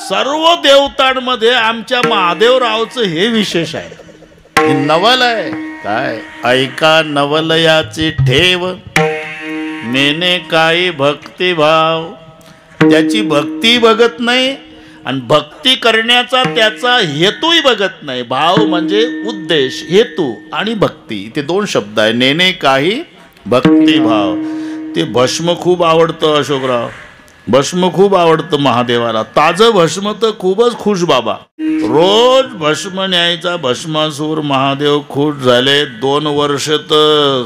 सर्व देवतांमध्ये आमच्या महादेवरावचं हे विशेष आहे. हे नवल आहे. काय ऐका नवलयाची ठेव, नेने काही भक्तिभाव. त्याची भक्ती बघत नाही आणि भक्ती करण्याचा त्याचा हेतूही बघत नाही. भाव म्हणजे उद्देश, हेतू आणि भक्ती, ते दोन शब्द आहे. नेने काही भक्तिभाव. ते भस्म खूप आवडतं अशोकराव, भस्म खूप आवडतं महादेवाला. ताजं भस्म तर खूपच खुश बाबा. रोज भस्म न्यायचा भस्मासूर. महादेव खुश झाले. 2 वर्ष तर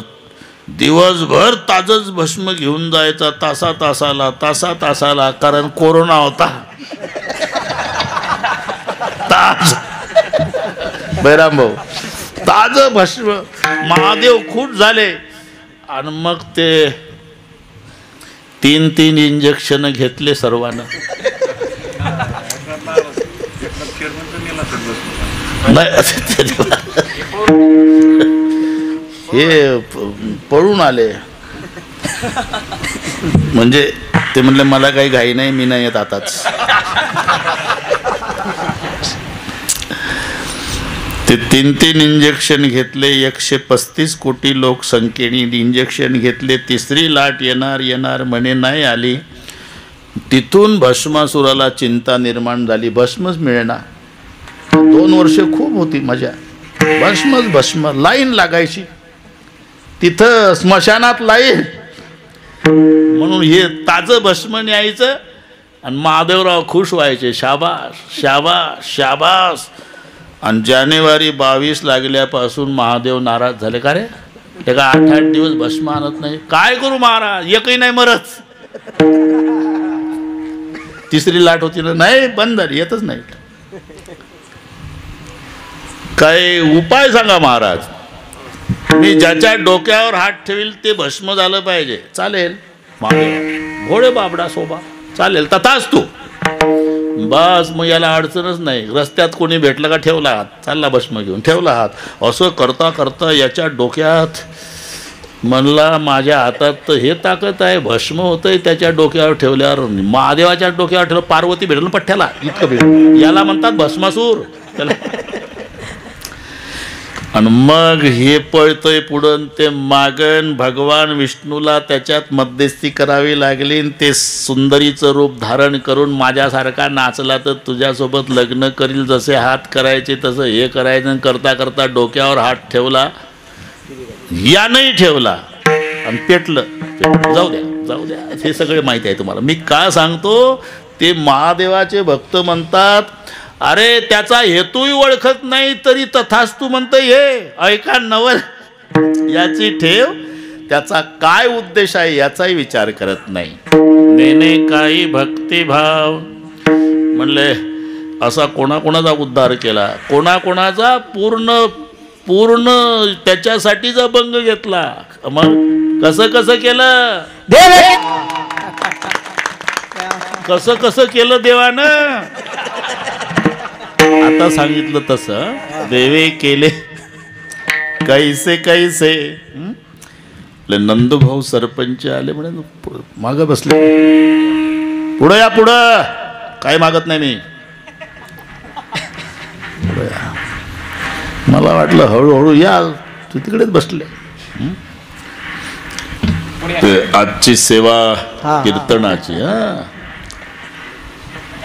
दिवसभर ताजच भस्म घेऊन जायचा, तासा तासाला, कारण कोरोना होता. ताज बैराम भाऊ, ताज भस्म. महादेव खुश झाले आणि मग ते 3 इंजेक्शन घेतले सर्वांना. हे पळून आले. म्हणजे ते म्हणले मला काही घाई नाही, मी नाही येत आताच. ते 3 इंजेक्शन घेतले. 135 कोटी लोकसंख्येने इंजेक्शन घेतले. 3री लाट येणार म्हणे, नाही आली. तिथून भस्मासुराला चिंता निर्माण झाली. भस्मच मिळेना. 2 वर्ष खूप होती मजा. भस्म लाईन लागायची तिथं, स्मशानात लाईन. म्हणून हे ताजं भस्म न्यायचं आणि महादेवराव खुश व्हायचे. शाबास. आणि जानेवारी 22 लागल्यापासून महादेव नाराज झाले. का रे, एका 8 दिवस भस्म आणत नाही, काय करू महाराज, एकही नाही मरत. 3री लाट होती ना, नाही बंद झाली, येतच नाही. काय उपाय सांगा महाराज. मी ज्याच्या डोक्यावर हात ठेवील ते भस्म झालं पाहिजे. चालेल महादेव, घोडे बाबडा सोबा, चालेल तथाच तू. बस मग याला अडचणच नाही. रस्त्यात कोणी भेटलं का ठेवला हात, चालला भस्म घेऊन, ठेवला हात. असं करता करता याच्या डोक्यात म्हणला, माझ्या हातात तर हे ताकद आहे, भस्म होतंय त्याच्या डोक्यावर ठेवल्यावर. महादेवाच्या डोक्यावर ठेवलं, पार्वती भेटलं पठ्ठ्याला, इतकं भेटलं. याला म्हणतात भस्मासूर त्याला. आणि मग हे पळतंय पुढं ते मागण. भगवान विष्णूला त्याच्यात मध्यस्थी करावी लागली. ते सुंदरीचं रूप धारण करून माझ्यासारखा नाचला तर तुझ्यासोबत लग्न करील. जसे हात करायचे तसं हे करायचं. करता करता डोक्यावर हात ठेवला, यानंही ठेवला आणि पेटलं. जाऊ द्या, हे सगळे माहिती आहे तुम्हाला. मी का सांगतो, ते महादेवाचे भक्त म्हणतात, अरे त्याचा हेतूही ओळखत नाही तरी तथास्तु म्हणतं. हे ऐका नवल याची ठेव, त्याचा काय उद्देश आहे याचाही विचार करत नाही. नेने काही भक्तिभाव. म्हणले असा कोणाकोणाचा उद्धार केला, कोणाकोणाचा पूर्ण त्याच्यासाठीचा भंग घेतला. मग कसं केलं, कसं केलं देवानं. आता सांगितलं तसं देवे केले कैसे. नंदभाऊ सरपंच आले म्हणे, मागं बसले. पुढं या, पुढं काय मागत नाही मी. मला वाटलं हळूहळू या, तू तिकडेच बसले. आजची सेवा कीर्तनाची.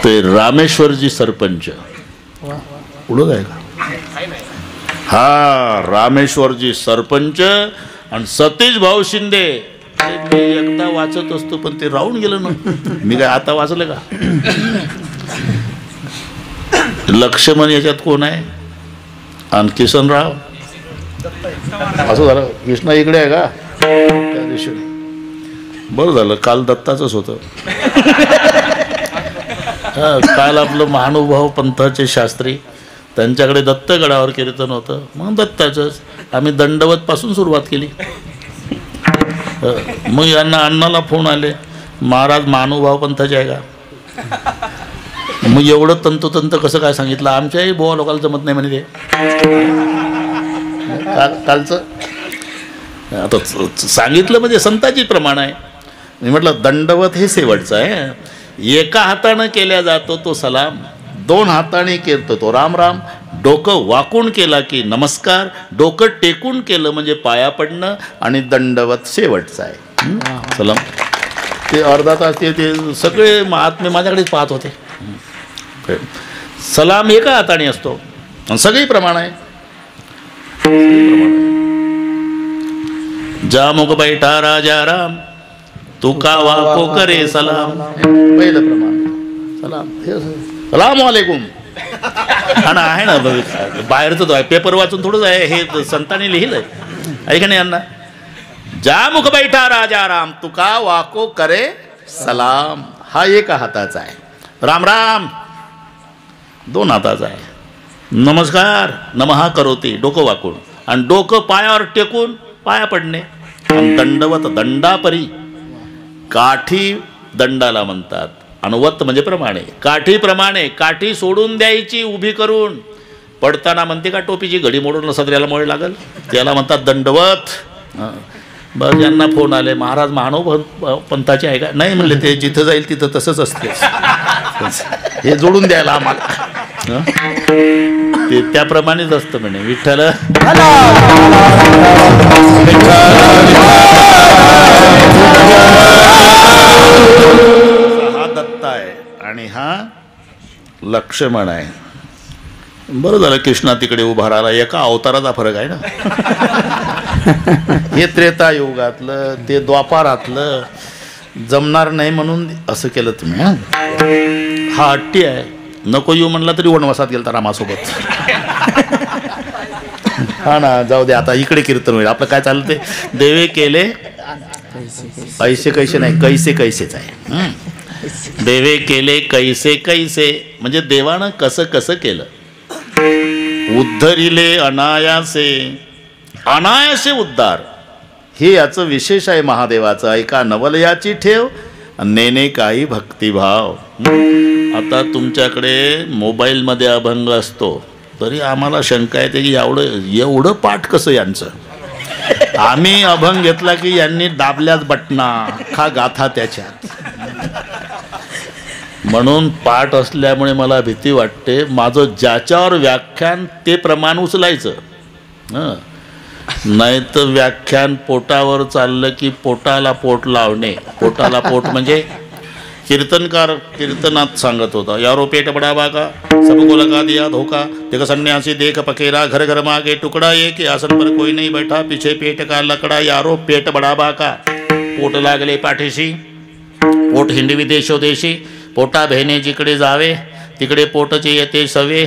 ते रामेश्वरजी सरपंच पुढं आहे का? हा, रामेश्वरजी सरपंच आणि सतीश भाऊ शिंदे. मी एकदा वाचत असतो पण ते राहून गेलं ना. मी काय आता वाचलं का? लक्ष्मण याच्यात कोण आहे आणि किसनराव असं झालं. कृष्णा इकडे आहे का त्या दिवशी? बरं झालं, काल दत्ताचंच होतं. काल आपलं महानुभाव पंथाचे शास्त्री, त्यांच्याकडे दत्तगडावर कीर्तन होतं. मग दत्ताचंच आम्ही दंडवत पासून सुरुवात केली. मग यांना अण्णाला फोन आले, महाराज महानुभाव पंथाचे आहे का? मग एवढं तंतोतंत कसं काय सांगितलं, आमच्याही बोवा लोकांना जमत नाही म्हणे. ते कालचं आता सांगितलं म्हणजे संताची प्रमाण आहे. मी म्हटलं दंडवत हे शेवटचं आहे, एका हातानं केल्या जातो तो सलाम, 2 हाताने केलं तो राम राम, डोकं वाकून केला की नमस्कार, डोकं टेकून केलं म्हणजे पाया पडणं, आणि दंडवत शेवटचा आहे सलाम. ते अर्धा तास ते सगळे महात्मे माझ्याकडेच पाहत होते. सलाम एका हाताने असतो आणि सगळी प्रमाण आहे. जा मुख बैठा राजा राम, तुका वाको करे सलाम. पहिलं प्रमाण सलाम, सलाम वालेकुम. आणि आहे ना बाहेरचं आहे, पेपर वाचून थोडंच आहे, हे संतांनी लिहिलंय ऐका नाही यांना. जा मुख बैठा राजा राम, तुका वाको करे सलाम. हा एका हाताचा आहे. राम राम 2 हाताचा आहे. नमस्कार नमहा करोती, डोकं वाकून, आणि डोकं पायावर टेकून पाया पडणे. आणि दंडवत दंडापरी, काठी दंडाला म्हणतात, अनुवत म्हणजे प्रमाणे, काठीप्रमाणे. काठी सोडून द्यायची उभी करून. पडताना म्हणते का टोपीची घडी मोडून सदऱ्याला मोड लागल, त्याला म्हणतात दंडवत. बरं, ज्यांना फोन आले महाराज महानव पंथाचे आहे का, नाही म्हणले ते जिथं जाईल तिथं तसंच असते, हे जोडून द्यायला आम्हाला. ते त्याप्रमाणेच असतं म्हणे. विठ्ठल हा दत्त आहे आणि हा लक्ष्मण आहे. बरं झालं कृष्णा तिकडे उभा राहिला, एका अवताराचा फरक आहे ना. हे त्रेता युगातलं, ते द्वापारातलं, जमणार नाही म्हणून असं केलं तुम्ही. हा हट्टी आहे, नको येऊ म्हणला तरी वनवासात गेलता रामासोबत. हा ना, जाऊ दे आता, इकडे कीर्तन होईल आपलं. काय चाललं ते, देवे केले ऐसे कैसे नाही, कैसे कैसेच आहे. देवे केले कैसे कैसे म्हणजे देवानं कसं कसं केलं. उद्धरिले अनायासे, अनायासे उद्धार, हे याचं विशेष आहे महादेवाचं. ऐका नवलयाची ठेव, नेने काही भक्तिभाव. आता तुमच्याकडे मोबाईलमध्ये अभंग असतो तरी आम्हाला शंका येते की एवढं पाठ कसं यांचं. आम्ही अभंग घेतला की यांनी दाबल्याच बटना, खा गाथा त्याच्यात. म्हणून पाठ असल्यामुळे मला भीती वाटते. माझं ज्याच्यावर व्याख्यान ते प्रमाण उचलायचं, नाही तर व्याख्यान पोटावर चाललं की पोटाला पोट लावणे. पोटाला पोट म्हणजे कीर्तनकार कीर्तनात सांगत होता, यारो पेट बडावा का सबको लगा दिया धोखा, देखो सन्यासी देख पकेरा, घर घर मागे टुकड़ा एक, आसन पर कोई नहीं बैठा, पीछे पेट का लकड़ा, यारो पेट बडावा का. पोट लागले पाठीशी, पोट हिंडवी देशोदेशी, पोटा बहिणे जिकडे जावे तिकडे पोटचे येते सवे.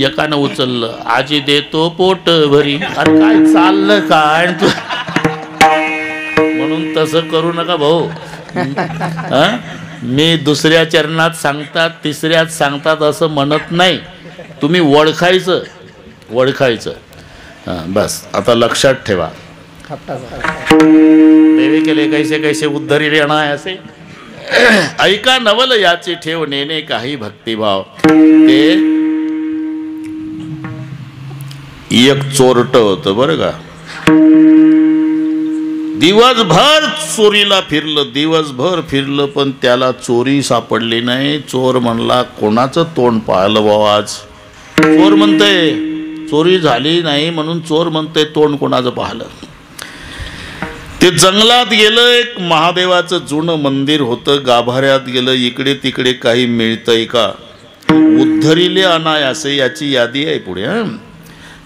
एकानं उचललं, आजी देतो पोट भरी. अरे काय चाललं काय तू. म्हणून तसं करू नका भाऊ. मी दुसऱ्या चरणात सांगतात, तिसऱ्यात सांगतात असं म्हणत नाही. तुम्ही ओळखायचं, बस. आता लक्षात ठेवा. देवे केले कैसे कैसे उद्धरिले अनायासे, ऐका नवल याची ठेव, नेने काही भक्तिभाव. ते एक चोरट होतं बरं का, दिवसभर चोरीला फिरलं, दिवसभर फिरलं, पण त्याला चोरी सापडली नाही. चोर म्हणला कोणाचं तोंड पाहिलं बाबा आज. चोर म्हणतंय चोरी झाली नाही म्हणून चोर म्हणतंय तोंड कोणाचं पाहिलं. ते जंगलात गेलं, एक महादेवाचं जुनं मंदिर होतं, गाभाऱ्यात गेलं, इकडे तिकडे काही मिळतंय का. उद्धरिले अनायासे याची यादी आहे पुढे.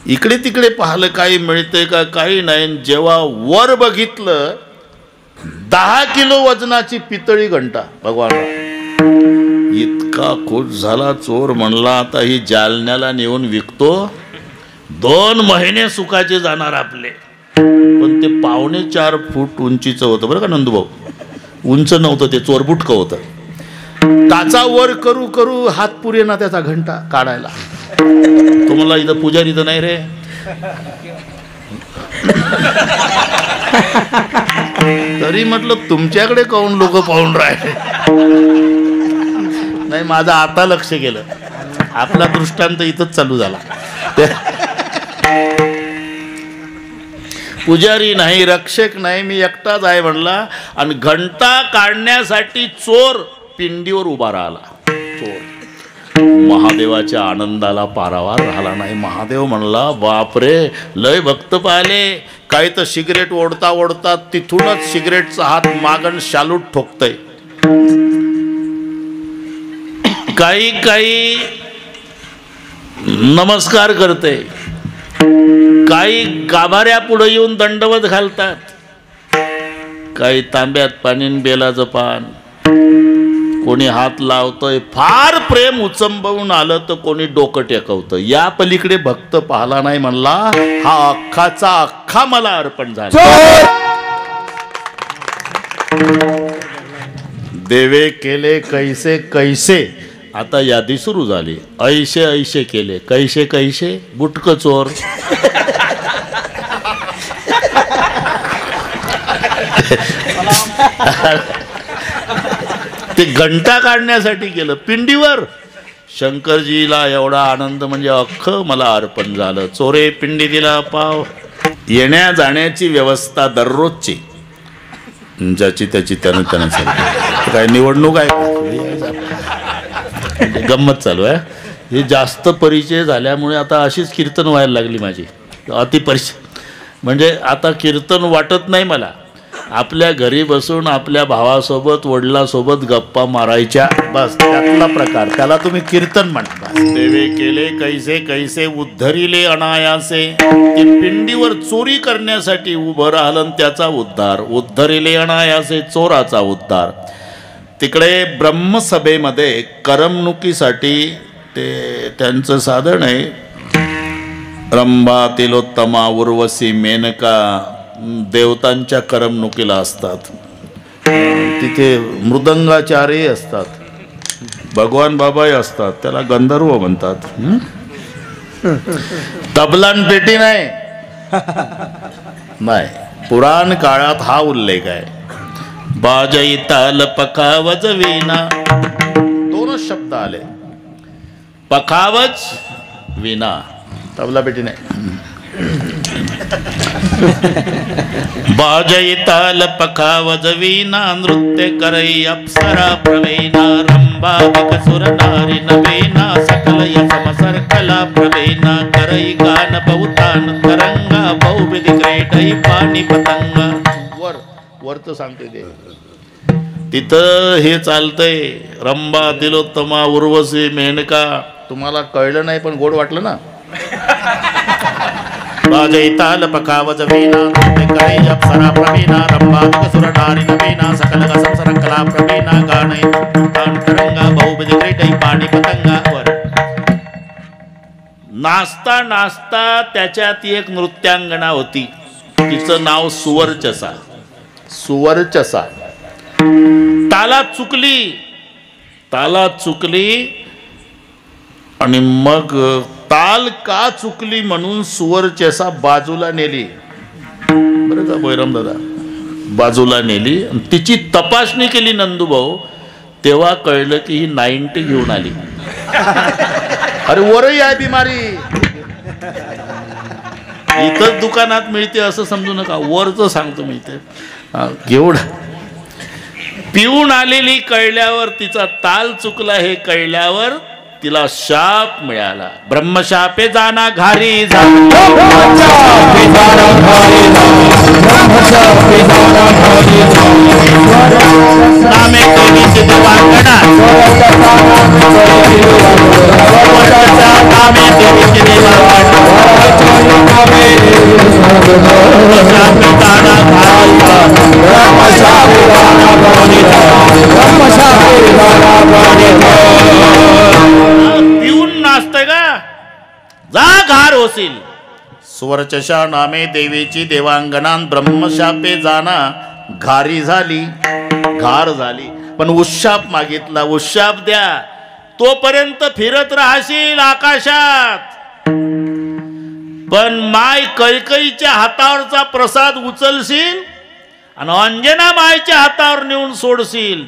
इकडे तिकडे पाहिलं काही मिळतंय का, काही नाही. जेव्हा वर बघितलं 10 किलो वजनाची पितळी घंटा भगवान. इतका खुश झाला चोर, म्हणला आता ही जालन्याला नेऊन विकतो, 2 महिने सुखाचे जाणार आपले. पण ते 4.25 फूट उंचीचं होतं बरं का नंदूभाऊ, उंच नव्हतं ते, चोरबुटकं होतं. टाचा वर करू करू हात पुरे ना त्याचा घंटा काढायला. तुम्हाला इथं पुजारी तर नाही रे. तरी म्हटलं तुमच्याकडे काऊन लोक पाहून राहिले. नाही, माझं आता लक्ष गेलं. आपला दृष्टांत इथंच चालू झाला. पुजारी नाही, रक्षक नाही, मी एकटाच आहे म्हणला. आणि घंटा काढण्यासाठी चोर पिंडीवर उभा राहिला. चोर महादेवाच्या आनंदाला पारावार राहिला नाही. महादेव म्हणला बापरे, लय भक्त पाहिले. काही तर सिगरेट ओढता ओढता तिथूनच सिगरेटचा हात मागण शालूट ठोकतय. काही काही नमस्कार करते, काही गाभाऱ्या पुढे येऊन दंडवत घालतात, काही तांब्यात पाणी बेलाचं पान, कोणी हात लावतोय. फार प्रेम उचंबवून आलं तर कोणी डोकं टेकवतं. या पलीकडे भक्त पाहला नाही म्हणला, हा अख्खाचा अख्खा मला अर्पण झाला. देवे केले कैसे कैसे, आता यादी सुरू झाली. ऐशे ऐशे केले, कैसे कैसे, बुटक चोर. ते घंटा काढण्यासाठी केलं पिंडीवर. शंकरजीला एवढा आनंद म्हणजे अख्खं मला अर्पण झालं. चोरे पिंडी दिला पाव. येण्या जाण्याची व्यवस्था दररोजची, ज्याची त्याची त्यानं काय निवडणूक आहे, गंमत चालू आहे. हे जास्त परिचय झाल्यामुळे आता अशीच कीर्तन व्हायला लागली माझी. अतिपरिचय म्हणजे आता कीर्तन वाटत नाही मला. आपल्या घरी बसून आपल्या भावासोबत वडिलासोबत गप्पा मारायच्या, बस त्यातला प्रकार, त्याला तुम्ही कीर्तन म्हणता. देवे केले कैसे कैसे, उद्धरिले अनायासे. ते पिंडीवर चोरी करण्यासाठी उभं राहिलं, त्याचा उद्धार. उद्धरिले अनायासे, चोराचा उद्धार. तिकडे ब्रह्मसभेमध्ये करमणुकीसाठी ते त्यांचं साधन आहे. रंभा, तिलोत्तमा, उर्वशी, मेनका देवतांच्या करमणुकीला असतात. तिथे मृदंगाचार्यही असतात, भगवान बाबाही असतात, त्याला गंधर्व म्हणतात. तबलान पेटी नाही. नाही, पुराण काळात हा उल्लेख आहे. बाजई ताल पखावज वीणा, दोनच शब्द आले. पखावज वीणा, तबला पेटी नाही. बाजई ताल पखावज वीणा, नृत्य करई अप्सरा प्रवीणा. रंभादिक सुर नारी नवीना, सकल समसर कला प्रवीणा. करई गान बहुतान तरंगा, बहुविधि क्रीडई पाणी पतंगा. वरत सांगते ते, तिथं हे चालतंय. रंभा, तिलोत्तमा, उर्वशी, मेनका. तुम्हाला कळलं नाही पण गोड वाटलं ना. बाजई ताल पखावज वीणा, नृत्य करई अप्सरा प्रवीणा. रंभादिक सुर नारी नवीना, सकल समसर कला प्रवीणा. गाणई बहुतान तरंगा, बहुविधि क्रीडई पाणी पतंगा. वर नाचता नाचता त्याच्यात एक नृत्यांगना होती. तिचं नाव सुवर्चसा. सुवर्चसा तालात चुकली आणि मग ताल का चुकली म्हणून सुवर्चसा बाजूला नेली. बरं का बैराम दादा, बाजूला नेली. तिची तपासणी केली नंदूभाऊ, तेव्हा कळलं की ही 90 घेऊन आली. अरे वरही आहे बिमारी, इथंच दुकानात मिळते असं समजू नका, वरच सांगतो मी ते. एवढं पिऊन आलेली कळल्यावर, तिचा ताल चुकला हे कळल्यावर तिला शाप मिळाला. ब्रह्मशापे जाना घारी नामे देवीचे देवांगणा, नामे देवीचे पिऊन नाचतय का, जा घार होशील. सुवर्चशा नामे देवीची देवांगणात ब्रह्मशापे जाना घारी झाली, घार झाली. पण उशाप मागितला, उशाप द्या, तोपर्यंत फिरत राहशील आकाशात. पण माय कैकईच्या हातावरचा प्रसाद उचलशील आणि अंजना मायच्या हातावर नेऊन सोडशील,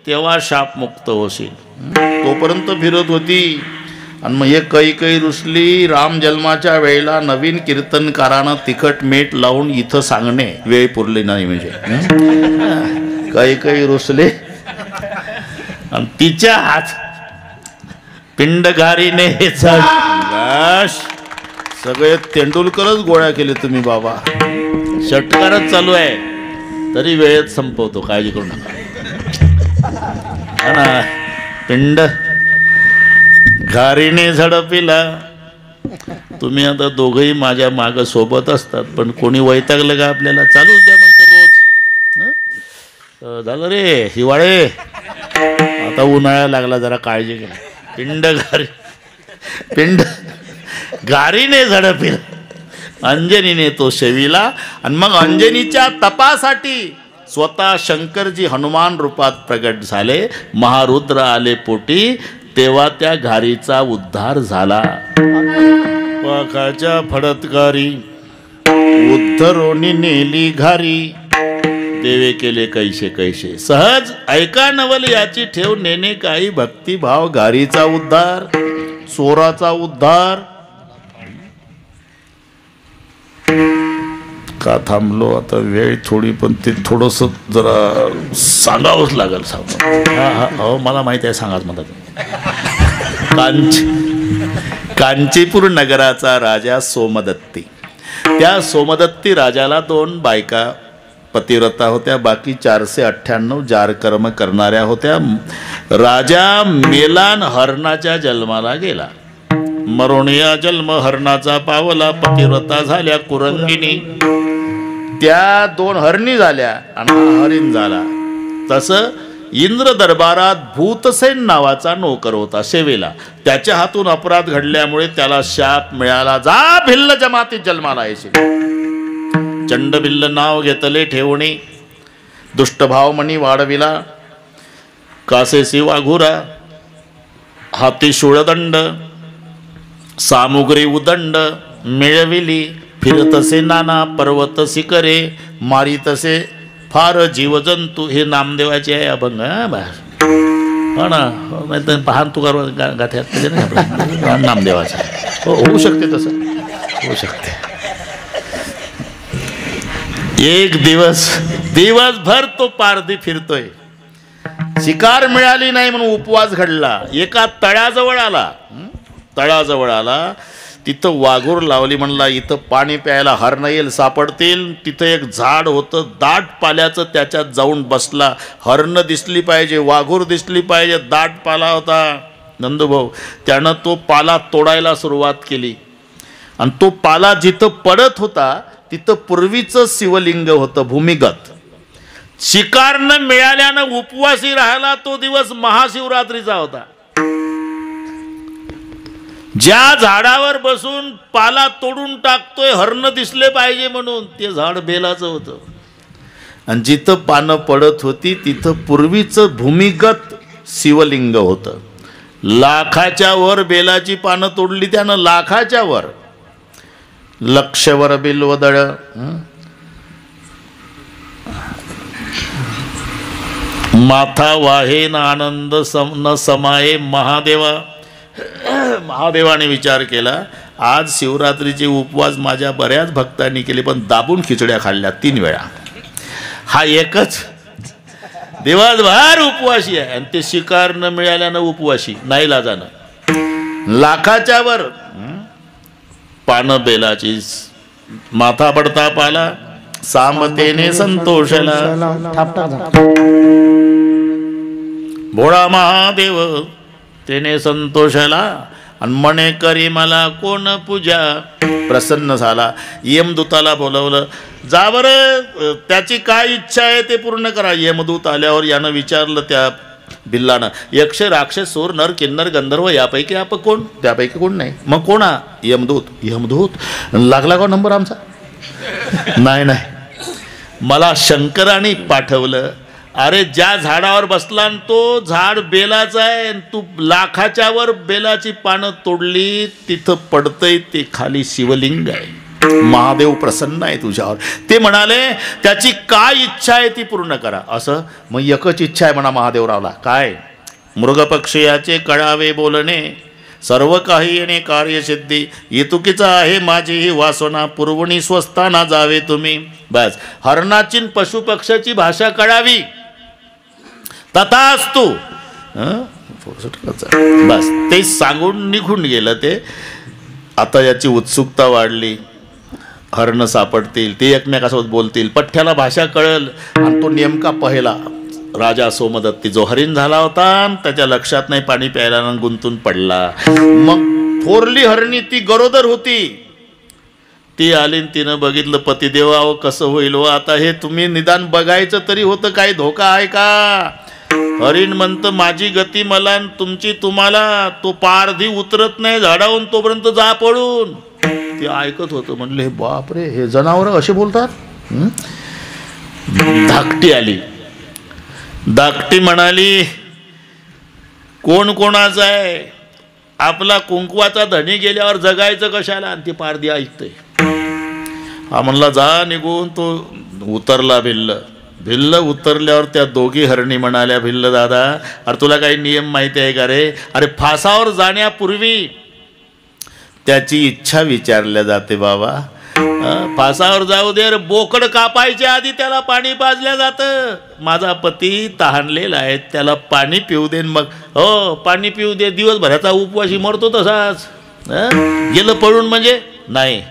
तेव्हा शापमुक्त होशील. तोपर्यंत फिरत होती. आणि मग हे काही रुसली. राम जन्माच्या वेळेला नवीन कीर्तनकारानं तिखट मीठ लावून इथं सांगणे वेळ पुरली नाही म्हणजे काही रुसले आणि तिच्या हात पिंडगारीने सगळे तेंडुलकरच गोळ्या केले तुम्ही बाबा. षटकारच चालू आहे तरी वेळेत संपवतो, काळजी करू नका. पिंड घारीने झडपिला. तुम्ही आता दोघंही माझ्या माग सोबत असतात, पण कोणी वैतागलं का आपल्याला चालूच द्या म्हणतो रोज. झालं रे हिवाळे, आता उन्हाळा लागला, जरा काळजी घ्या. पिंड घारीने झडपिला, अंजनीने तो शेविला. आणि मग अंजनीच्या तपासाठी स्वतः शंकरजी हनुमान रूपात प्रगट झाले. महारुद्र आले पोटी, तेव्हा त्या घारीचा उद्धार झाला. पाखाच्या फडतगारी उद्धरोनी नेली घारी, देवे केले कैसे सहज ऐका नवल याची ठेव, नेणे काही भक्तिभाव. घारीचा उद्धार, चोराचा उद्धार. का थांबलो आता, वेळ थोडी, पण ते थोडंसं जरा सांगावंच लागेल. हो मला माहिती आहे, सांगाच म्हणतात. कांचीपूर नगराचा राजा सोमदत्ती. त्या सोमदत्ती राजाला 2 बायका पतिव्रता होत्या, बाकी 498 जारकर्म करणाऱ्या होत्या. राजा मेलान हरणाच्या जन्माला गेला. मरोणिया जन्म हरणाचा पावला, पतिव्रता झाल्या कुरंगिणी. त्या 2 हरणी झाल्या आणि हरिण झाला. तसं इंद्र दरबारात भूतसेन नावाचा नोकर होता सेवेला. त्याच्या हातून अपराध घडल्यामुळे त्याला शाप मिळाला, जा भिल्ल जमातीत जन्माला येशील. चंडभिल्ल नाव घेतले ठेवणे, दुष्टभाव मणी वाढविला. कासेसी वाघुरा, हाती शूळदंड, सामुग्री उदंड मिळविली. फिरतसे नाना पर्वत शिखरे, मारितसे फार जीवजंतू. हे नामदेवाचे आहे अभंग. हो ना, नाही तर पहान तुकार गाथ्यात नामदेवाचा. हो, होऊ शकते, तसं होऊ शकते. एक दिवसभर तो पारधी फिरतोय, शिकार मिळाली नाही म्हणून उपवास घडला. एका तळाजवळ आला. तिथं वाघूर लावली. म्हणला इथं पाणी प्यायला हरण येईल, सापडतील. तिथं एक झाड होतं दाट पाल्याचं, त्याच्यात जाऊन बसला. हरण दिसली पाहिजे, वाघूर दिसली पाहिजे, दाट पाला होता. नंदूभाऊ त्यानं तो पाला तोडायला सुरुवात केली. आणि तो पाला जिथं पडत होता तिथं पूर्वीचं शिवलिंग होतं भूमिगत. शिकार न मिळाल्यानं उपवासी राहिला. तो दिवस महाशिवरात्रीचा होता. ज्या झाडावर बसून पाला तोडून टाकतोय हरण दिसले पाहिजे म्हणून, ते झाड बेलाचं होतं. आणि जिथं पानं पडत होती तिथं पूर्वीचं भूमिगत शिवलिंग होतं. लाखाच्या वर बेलाची पानं तोडली त्यानं, लाखाच्या वर. लक्षवर बिल्वदळ, माथा वाहे न आनंद न समाये महादेवा. महादेवाने विचार केला, आज शिवरात्रीचे उपवास माझ्या बऱ्याच भक्तांनी केले, पण दाबून खिचड्या खाल्ल्या 3 वेळा. हा एकच दिवसभर उपवासी आहे. आणि ते शिकार न मिळाल्यानं उपवासी, नाईलाजानं. लाखाच्या वर पानं बेलाची, माथा पडता पाला, सामतेने संतोषला. भोळा महादेव तेने संतोषला. आणि म्हणे करी मला कोण पूजा. प्रसन्न झाला. यमदूताला बोलवलं, जा बरं त्याची काय इच्छा आहे ते पूर्ण करा. यमदूत आल्यावर यानं विचारलं त्या बिल्लानं, यक्ष राक्षस सूर नर किन्नर गंधर्व यापैकी आप कोण? त्यापैकी कोण नाही. मग कोणा? यमदूत. लागला का नंबर आमचा? नाही, मला शंकराने पाठवलं. अरे ज्या झाडावर बसला तो झाड बेलाचं आहे, तू लाखाच्या वर बेलाची पानं तोडली, तिथं पडतंय ते खाली शिवलिंग आहे. महादेव प्रसन्न आहे तुझ्यावर. ते म्हणाले त्याची काय इच्छा आहे ती पूर्ण करा. असं मग एकच इच्छा आहे म्हणा महादेवरावला. काय? मृगपक्षी याचे कळावे बोलणे, सर्व काही येणे कार्यसिद्धी, येतुकीचा आहे माझी ही वासना, पूर्वणी स्वस्थाना जावे तुम्ही. बस, हरणाची पशुपक्षाची भाषा कळावी, तथास्तु. बस ते सांगून निघून गेलं ते. आता याची उत्सुकता वाढली, हरण सापडतील, ते एकमेकासोबत बोलतील, पठ्ठ्याला भाषा कळल. आणि तो नेमका पहिला राजा सोमदत्ती जो हरिण झाला होता, त्याच्या लक्षात नाही, पाणी प्यायला गुंतून पडला. मग थोरली हरणी ती गरोदर होती, ती आली, तिनं बघितलं पतिदेव, अहो कसं होईल हो आता हे, तुम्ही निदान बघायचं तरी होतं, काही धोका आहे का? हरिण म्हणतं माझी गती मला तुमची तुम्हाला, तो पारधी उतरत नाही झाडावून तोपर्यंत जा पळून. ते ऐकत होतं, म्हणले बापरे हे जनावर असे बोलतात. धाकटी आली, धाकटी म्हणाली कोण कोणाचं आहे, आपला कुंकवाचा धनी गेल्यावर जगायचं कशाला? आणि ती पारधी ऐकते. हा म्हणला जा निघून. तो उतरला भिल्ल. भिल्ल उतरल्यावर त्या दोघी हरणी म्हणाल्या, भिल्ल दादा, अरे तुला काही नियम माहिती आहे का रे? अरे फासावर जाण्यापूर्वी त्याची इच्छा विचारल्या जाते बाबा. फासावर जाऊ दे, बोकड कापायच्या आधी त्याला पाणी पाजल्या जातं. माझा पती तहानलेला आहे, त्याला पाणी पिऊ दे. मग हो पाणी पिऊ दे, दिवसभराचा उपवासी मरतो तसाच. गेलं पळून म्हणजे नाही,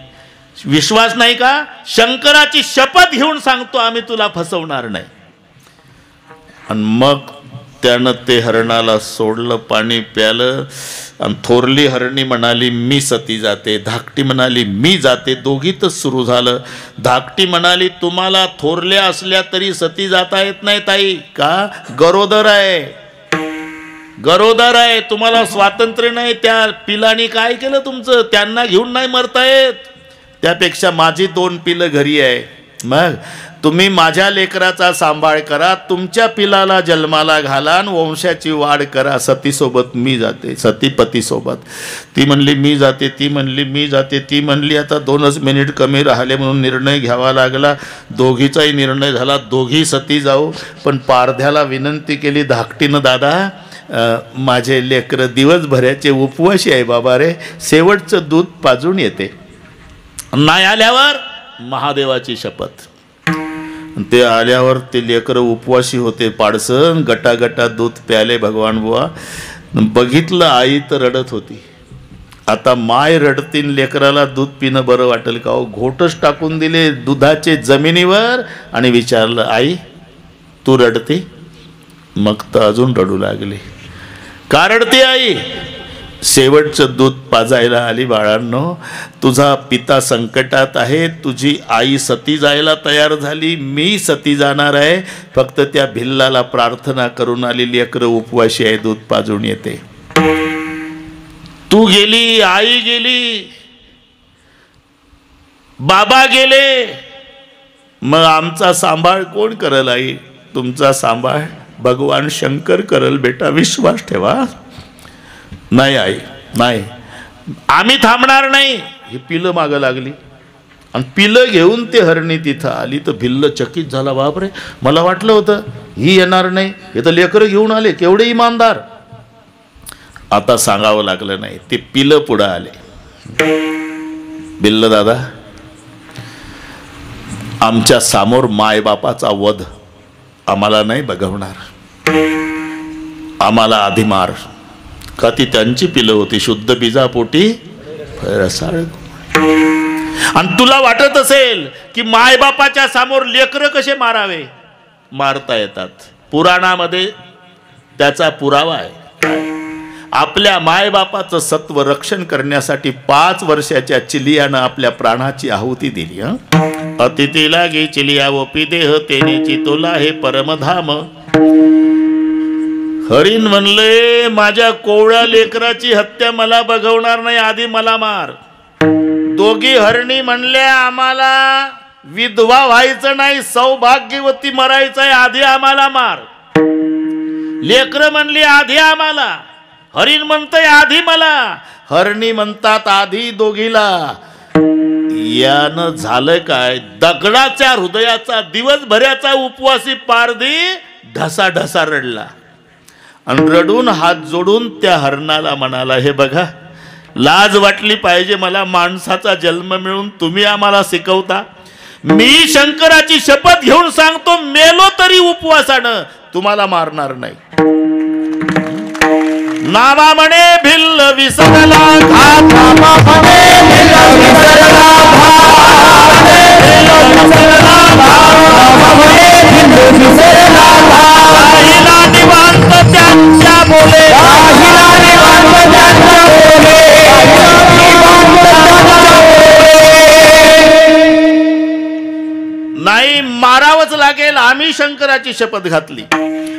विश्वास नाही का? शंकराची शपथ घेऊन सांगतो आम्ही तुला फसवणार नाही. आणि मग त्यानं ते हरणाला सोडलं, पाणी प्यालं. आणि थोरली हरणी म्हणाली मी सती जाते, धाकटी म्हणाली मी जाते. दोघीतच सुरू झालं. धाकटी म्हणाली तुम्हाला थोरल्या असल्या तरी सती जाता येत नाही ताई, का? गरोदर आहे, गरोदर आहे, तुम्हाला स्वातंत्र्य नाही. त्या पिलानी काय केलं तुमचं? त्यांना घेऊन नाही मरता येत. त्यापेक्षा माझी 2 पिलं घरी आहे, मग तुम्ही माझ्या लेकराचा सांभाळ करा, तुमच्या पिलाला जन्माला घाला आणि वंशाची वाढ करा. सतीसोबत मी जाते, सतीपतीसोबत. ती म्हणली मी जाते, ती म्हणली मी जाते, ती म्हणली आता 2च मिनिट कमी राहिले म्हणून निर्णय घ्यावा लागला. दोघीचाही निर्णय झाला, दोघी सती जाऊ. पण पारध्याला विनंती केली धाकटीनं, दादा माझे लेकरं दिवसभराचे उपवासी आहे बाबा रे, शेवटचं दूध पाजून येते. नाही आल्यावर महादेवाची शपथ. ते आल्यावर ते लेकरं उपवासी होते, पाडसं गटागटा दूध प्याले. भगवान बुवा बघितलं, आई तर रडत होती. आता माय रडतीन, लेकराला दूध पिणं बरं वाटेल का? घोटच टाकून दिले दुधाचे जमिनीवर आणि विचारलं आई तू रडते? मग तर अजून रडू लागली. का रडते आई? शेवटचं दूध पाजायला आली. बाळांनो, तुझा पिता संकटात आहे, तुझी आई सती जायला तयार झाली, मी सती जाणार आहे. फक्त त्या भिल्लाला प्रार्थना करून आली, लेकरं उपवाशी आहे, दूध पाजून येते. तू गेली, आई गेली, बाबा गेले, मग आमचा सांभाळ कोण करल? आई तुमचा सांभाळ भगवान शंकर करल बेटा, विश्वास ठेवा. नाही आई नाही, आम्ही थांबणार नाही. ही पिलं मागं लागली आणि पिलं घेऊन ते हरणी तिथं आली. तर भिल्ल चकित झाला, बापरे मला वाटलं होतं ही येणार नाही, हे तर लेकरं घेऊन आले, केवढे इमानदार. आता सांगावं लागलं नाही, ते पिलं पुढं आले. भिल्ल दादा, आमच्या समोर मायबापाचा वध आम्हाला नाही बघवणार, आम्हाला आधी मार. का ती त्यांची पिलं होती, शुद्ध बीजापोटी रसाळ. आणि तुला वाटत असेल की मायबापाच्या समोर लेकरं कसे मारावे? मारता येतात. पुराणामध्ये त्याचा पुरावा आहे. आपल्या मायबापाचं सत्व रक्षण करण्यासाठी 5 वर्षाच्या चिलियानं आपल्या प्राणाची आहुती दिली. अतिथी लागे चिलिया ओपी देह तेनेची तोला हे परमधाम. हरिण म्हणले माझ्या कोवळ्या लेकराची हत्या मला बघवणार नाही, आधी मला मार. दोघी हरणी म्हणल्या आम्हाला विधवा व्हायचं नाही, सौभाग्यवती मरायचं आहे, आधी आम्हाला मार. लेकर म्हणली आधी आम्हाला. हरिण म्हणतंय आधी मला. हरणी म्हणतात आधी दोघीला. यानं झालं काय? दगडाच्या हृदयाचा दिवसभराचा उपवासी पारधी ढसा ढसा रडला. आणि रडून हात जोडून त्या हरणाला म्हणाला, हे बघा, लाज वाटली पाहिजे मला, माणसाचा जन्म मिळून तुम्ही आम्हाला शिकवता. मी शंकराची शपथ घेऊन सांगतो, मेलो तरी उपवासानं तुम्हाला मारणार नाही. नावा म्हणे भिल्ल विसरला घात, नावा म्हणे भिल्ल विसरला घात, राहिला निवांत त्यांच्या बोले, राहिला निवांत त्यांच्या बोले. नाही, मारावंच लागेल. आम्ही शंकराची शपथ घातली,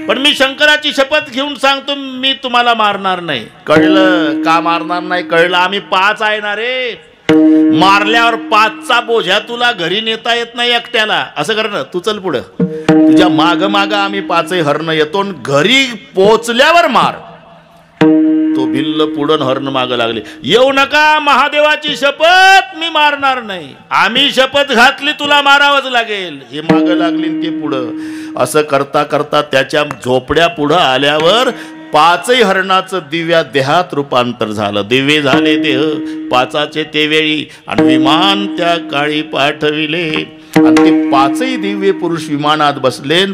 पण मी शंकराची शपथ घेऊन सांगतो, मी तुम्हाला मारणार नाही. कळलं का मारणार नाही? कळलं. आम्ही 5 आहे ना रे. मारल्यावर 5चा बोझ्या तुला घरी नेता येत नाही एकट्याला. असं कर ना, तू चल पुढं, तुझ्या माग माग आम्ही 5 हरण येतो, घरी पोचल्यावर मार. तो भिल्ल पुढं हरण माग लागले. येऊ नका, महादेवाची शपथ, मी मारणार नाही. आम्ही शपथ घातली, तुला मारावंच लागेल. हे माग लागली ते पुढं. असं करता करता त्याच्या झोपड्या पुढं आल्यावर 5 हरणाचं दिव्या देहात रूपांतर झालं. दिव्य झाले देह 5चे ते वेळी, आणि विमान त्या काळी पाठविले, आणि ते 5 दिव्य पुरुष विमानात बसले.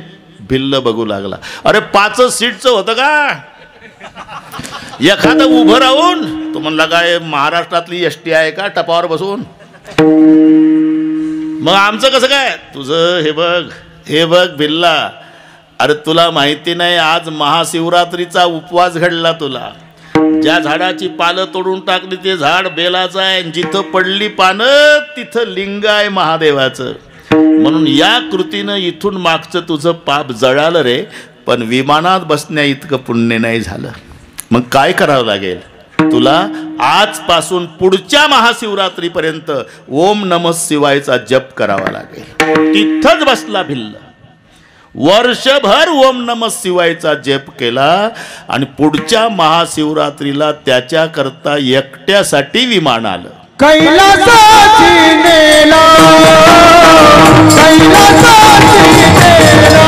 भिल्ल बघू लागला, अरे 5 सीटचं होतं का? एखादं उभं राहून. तो म्हणला, काय महाराष्ट्रातली एसटी आहे का टपावर बसून? मग आमचं कसं काय? तुझं हे बघ, हे बघ भिल्ला, अरे तुला माहिती नाही, आज महाशिवरात्रीचा उपवास घडला तुला. ज्या झाडाची पानं तोडून टाकली ते झाड बेलाचं आहे, जिथं पडली पानं तिथं लिंग आहे महादेवाचं. म्हणून या कृतीनं इथून मागचं तुझं पाप जळालं रे, पण विमानात बसण्या इतकं पुण्य नाही झालं. मग काय करावं लागेल तुला? आजपासून पुढच्या महाशिवरात्रीपर्यंत ओम नमः शिवायचा जप करावा लागेल. तिथंच बसला भिल्ल, वर्षभर ओम नमः शिवायचा जप केला, आणि पुढच्या महाशिवरात्रीला त्याच्याकरता एकट्यासाठी विमान आलं. कैलासाची नेला, कैलासाची नेला,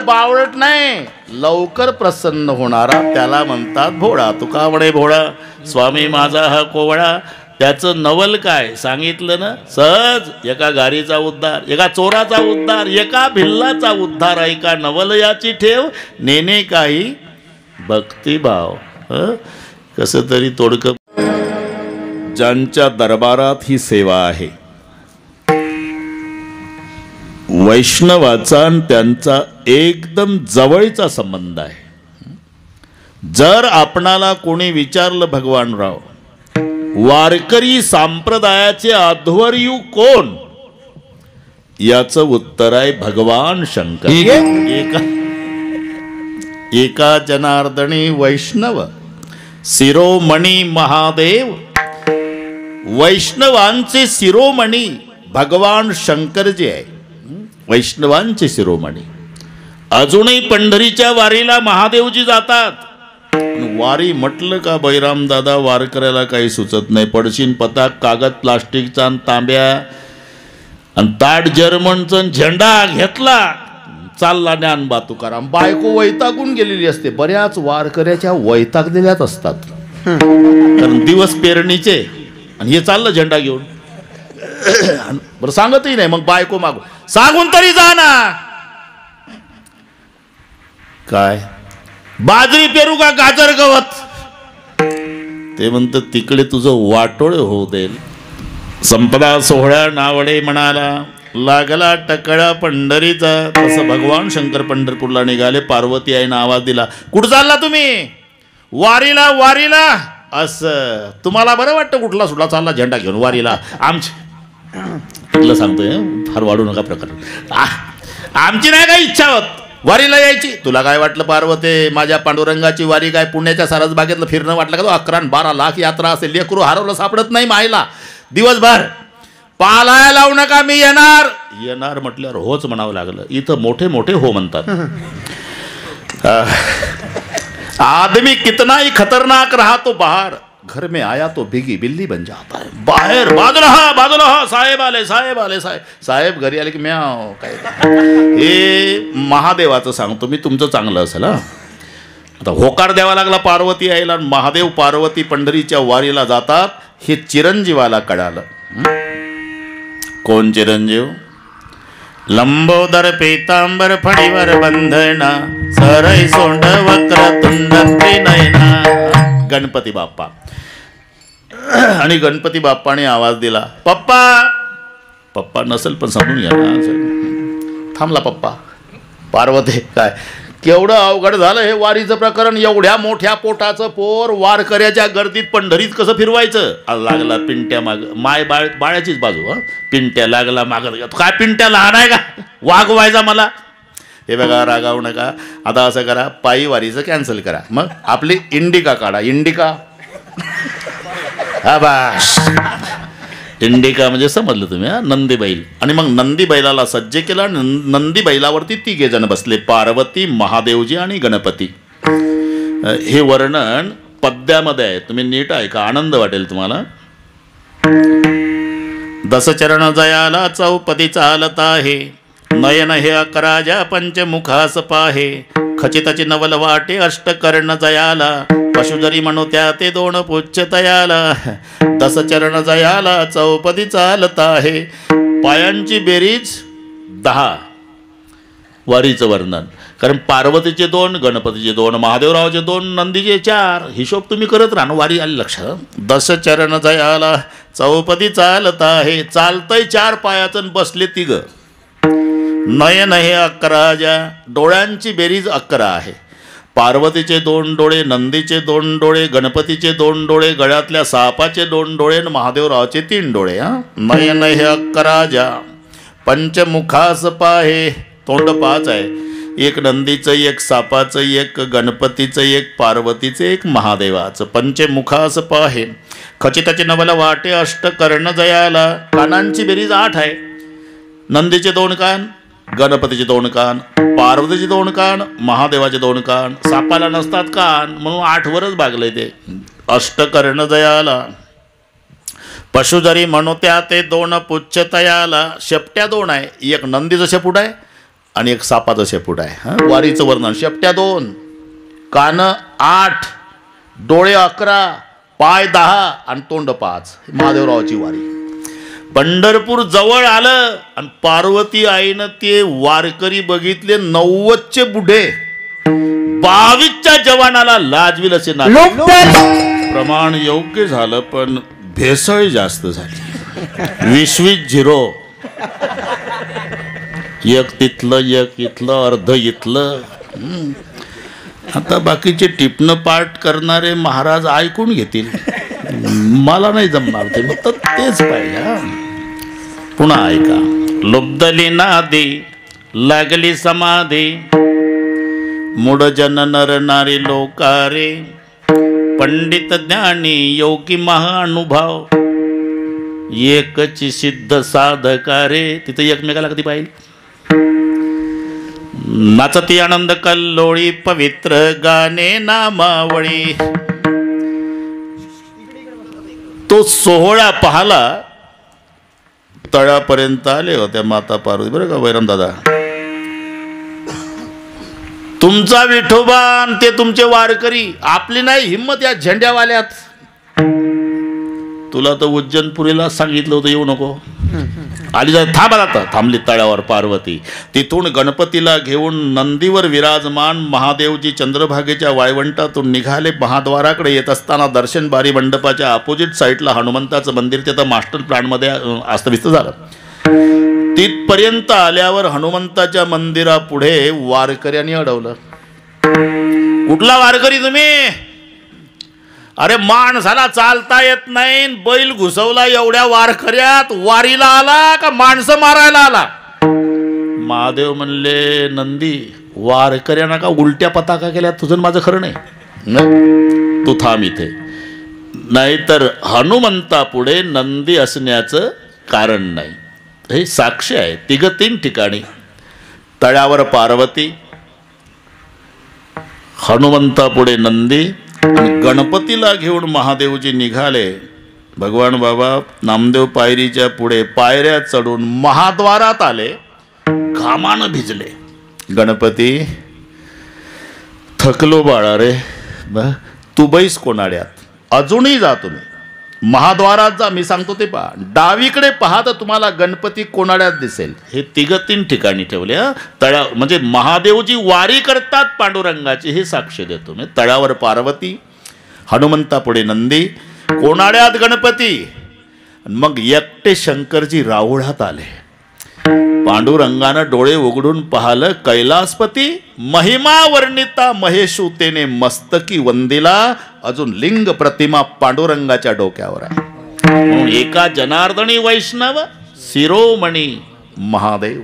बावळट नाही, लवकर प्रसन्न होणारा त्याला म्हणतात भोळा. तुका म्हणे भोळा, स्वामी माझा हा कोवळा. त्याचं नवल काय सांगितलं ना, सहज. एका गाडीचा उद्धार, एका चोराचा उद्धार, एका भिल्लाचा उद्धार. ऐका नवल याची ठेव, नेने काही भक्तिभाव. कसं तरी तोडकं. ज्यांच्या दरबारात ही सेवा आहे, वैष्णवाचा त्यांचा एकदम जवळचा संबंध आहे. जर आपणाला कोणी विचारलं, भगवानराव वारकरी संप्रदायाचे अध्वर्यू कोण, याचं उत्तर आहे भगवान शंकर. एका जनार्दनी वैष्णव शिरोमणी महादेव. वैष्णवांचे शिरोमणी भगवान शंकर जे आहे, वैष्णवांचे शिरोमणी. अजूनही पंढरीच्या वारीला महादेवजी जातात. वारी म्हटलं का बैराम दादा, वारकऱ्याला काही सुचत नाही. पडशीन पताक, कागद प्लास्टिकचा, तांब्या आणि ताट जर्मनचा झेंडा घेतला, चालला ज्ञानबा तुकाराम. बायको वैतागून गेलेली असते. बऱ्याच वारकऱ्याच्या वैतागलेल्याच असतात, कारण दिवस पेरणीचे, आणि हे चाललं झेंडा घेऊन. बरं सांगतही नाही, मग बायको मागू सांगून तरी जा ना. काय बाजरी पेरू का गाजर गवत? ते म्हणतं तिकडे तुझं वाटोळ होऊ देईल. संपदा सोहळ्या नावडे म्हणाला, लागला टकळा पंढरीचा. तसं भगवान शंकर पंढरपूरला निघाले. पार्वती आईनं आवाज दिला, कुठं चालला तुम्ही? वारीला. वारीला असं तुम्हाला बरं वाटतं? कुठला सुटला चालला झेंडा घेऊन वारीला? आमचं सांगतोय, फार वाढू नका प्रकार. आमची नाही काय इच्छा होत वारीला यायची. तुला काय वाटलं पार्वती, माझ्या पांडुरंगाची वारी काय पुण्याच्या सारसबागेतलं फिरणं वाटलं का? तो 11-12 लाख यात्रा असेल. लेकरू हरवलं सापडत नाही मायला दिवसभर. पालाय लावू नका, मी येणार. येणार म्हटल्यावर होच म्हणावं लागलं. इथं मोठे मोठे हो म्हणतात. आदमी कितना ही खतरनाक रहा तो बाहर, घर में आया तो बिगी बिल्ली बन जाता है. बाहेर बाजूला हा साहेब आले, साहेब आले, साहेब घरी आले की म्याव. काय हे महादेवाचं सांगतो मी, तुमचं चांगलं असेल. आता होकार द्यावा लागला पार्वती आईला. महादेव पार्वती पंढरीच्या वारीला जातात हे चिरंजीवाला कळालं. कोण चिरंजीव? लंबोदर पीतांबर फणीवर बंधना, सरई सोंड वक्र तुंड त्रिनयना. गणपती बाप्पा. आणि गणपती बाप्पाने आवाज दिला, पप्पा. पप्पा नसेल पण समजून घ्या ना. थांबला पप्पा. पार्वती काय केवढं अवघड झालं हे वारीचं प्रकरण. एवढ्या मोठ्या पोटाचं पोर वारकऱ्याच्या गर्दीत पंढरीत कसं फिरवायचं? लागला पिंट्या माग. माय बाळ्याचीच बाजू. पिंट्या लागला मागत. काय पिंट्या लहान आहे का वागवायचा मला? हे बघा, रागावू नका. आता असं करा, पायी वारीचं कॅन्सल करा. मग आपली इंडिका काढा. इंडिका. हा बास. इंडिका म्हणजे समजलं तुम्ही. नंदी बैल. आणि मग नंदी बैलाला सज्ज केला. नंदी बैलावरती 3 जण बसले, पार्वती, महादेवजी आणि गणपती. हे वर्णन पद्यामध्ये आहे, तुम्ही नीट ऐका, आनंद वाटेल तुम्हाला. दसचरण जयाला चौपदी चालत आहे, नयन हे 11 ज्या पंचमुखास पाहे. खचिताची नवल वाटे अष्टकर्ण जयाला, पशु जरी म्हणू त्या ते 2 पुच्छ तयाला. दसचरण जयाला चौपदी चालत आहे. पायांची बेरीज 10. वारीचं वर्णन. कारण पार्वतीचे 2, गणपतीचे 2, महादेवरावचे 2, नंदीचे 4. हिशोब तुम्ही करत राहा. वारी आली लक्षात. दसचरण जयाला चौपदी चालत आहे. चालतंय 4 पायाचं, बसले 3. नयन हे 11 ज्या, डोळ्यांची बेरीज 11 आहे. पार्वतीचे 2 डोळे, नंदीचे 2 डोळे, गणपतीचे 2 डोळे, गळ्यातल्या सापाचे 2 डोळे आणि महादेवरावचे 3 डोळे. नयन हे 11 ज्या पंचमुखास पाहे. तोंड 5 आहे. 1 नंदीचं, 1 सापाचं, 1 गणपतीचं, 1 पार्वतीचं, 1 महादेवाचं. पंचमुखास पाहे. खचिताची नवल वाटे अष्टकर्ण जयाला. कानांची बेरीज 8 आहे. नंदीचे 2 कान, गणपतीचे 2 कान, पार्वतीचे 2 कान, महादेवाचे 2 कान. सापाला नसतात कान म्हणून 8 वरच भागले ते. अष्टकर्ण जयाला. पशु जरी म्हणू त्या ते 2 पुच्छ तयाला. शेपट्या 2 आहे. 1 नंदीचं शेपूट आहे आणि 1 सापाचं शेपूट आहे. वारीचं वर्णन. शेपट्या 2, कान 8, डोळे 11, पाय 10 आणि तोंड 5. महादेवरावाची वारी. पंढरपूर जवळ आलं आणि पार्वती आईनं ते वारकरी बघितले. 90चे बुढे 22च्या जवानाला लाजविल असे ना. प्रमाण योग्य झालं पण भेसळ जास्त झाली. 20 0. 1 तिथलं, 1 इथलं, अर्ध इथलं. आता बाकीचे टिपणं पाठ करणारे महाराज ऐकून घेतील. मला नाही जमणार ते. मग तेच पाहिजे. पुन्हा ऐका. लुब्धली नादी लागली समाधी, मूढ जन नर नारी लोकारे. पंडित ज्ञानी योगी महानुभाव, एकची सिद्ध साधकारे. तिथं एकमेकाला कधी पाहिजे. नाचती आनंद कल्लोळी पवित्र गाणे नामावळी. तो सोहळा पाहला. तळापर्यंत आले होत्या माता पार्वती. बरं का वैराम दादा, तुमचा विठोबा ते तुमचे वारकरी. आपली नाही हिम्मत या झेंड्यावाल्यात. तुला तर उज्जैनपुरीला सांगितलं होतं येऊ नको. आली जात थांबा आता थांबली तळ्यावर पार्वती. तिथून गणपतीला घेऊन नंदीवर विराजमान महादेवजी चंद्रभागेच्या वाळवंटातून निघाले. महाद्वाराकडे येत असताना दर्शन बारी मंडपाच्या अपोजिट साईडला हनुमंताचं मंदिर तिथं मास्टर प्लॅनमध्ये अस्तव्यस्त झालं. तिथपर्यंत आल्यावर हनुमंताच्या मंदिरापुढे वारकऱ्यांनी अडवलं. कुठला वारकरी तुम्ही? अरे माणसाला चालता येत नाही, बैल घुसवला एवढ्या वारकऱ्यात वारीला आला का माणसं मारायला आला? महादेव म्हणले नंदी वारकऱ्यांना का उलट्या पताका केल्या? तुझं माझं खरं नाही, तू थांब इथे. नाहीतर हनुमंतापुढे नंदी असण्याचं कारण नाही. हे साक्ष आहे. तिघ 3 ठिकाणी तळ्यावर पार्वती, हनुमंतापुढे नंदी आणि गणपतीला घेऊन महादेवजी निघाले. भगवान बाबा नामदेव पायरीच्या पुढे पायऱ्या चढून महाद्वारात आले. घामानं भिजले. गणपती थकलो बाळा रे, तू बैस कोणाड्यात, अजूनही जा तुम्ही महाद्वारात जा. मी सांगतो ते पहा, डावीकडे पहा तर तुम्हाला गणपती कोणाड्यात दिसेल. हे 3 ठिकाणी ठेवले. तळ्या म्हणजे महादेवजी वारी करतात पांडुरंगाची, हे साक्ष देतो मी. तळ्यावर पार्वती, हनुमंतापुढे नंदी, कोणाड्यात गणपती. मग एकटे शंकरजी राहुळात आले. पांडुरंगानं डोळे उघडून पाहिलं, कैलासपती महिमा वर्णिता महेशू तेने मस्तकी वंदिला. अजून लिंग प्रतिमा पांडुरंगाच्या डोक्यावर आहे. म्हणून एका जनार्दनी वैष्णव शिरोमणी महादेव.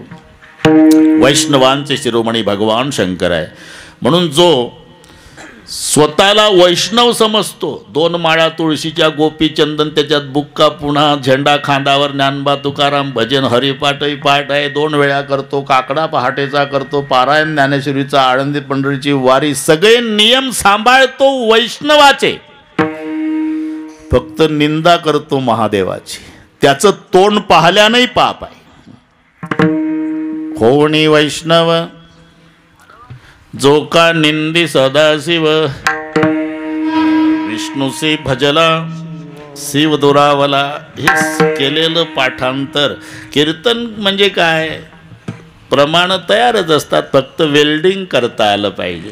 वैष्णवांचे शिरोमणी भगवान शंकर आहे. म्हणून जो स्वतःला वैष्णव समजतो, 2 माळा तुळशीच्या गोपी चंदन त्याच्यात बुक्का, पुन्हा झेंडा खांदावर, ज्ञानबा तुकाराम भजन हरिपाठही पाठ आहे, 2 वेळा करतो, काकडा पहाटेचा करतो, पारायण ज्ञानेश्वरीचा, आळंदी पंढरीची वारी, सगळे नियम सांभाळतो वैष्णवाचे. फक्त निंदा करतो महादेवाची. त्याचं तोंड पाहल्यानंही पाप आहे. होणी वैष्णव जो का निंदी सदाशिव, विष्णुसी भजला शिव दुरावला. हे केलेलं पाठांतर. कीर्तन म्हणजे काय? प्रमाण तयारच असतात, फक्त वेल्डिंग करता आलं पाहिजे.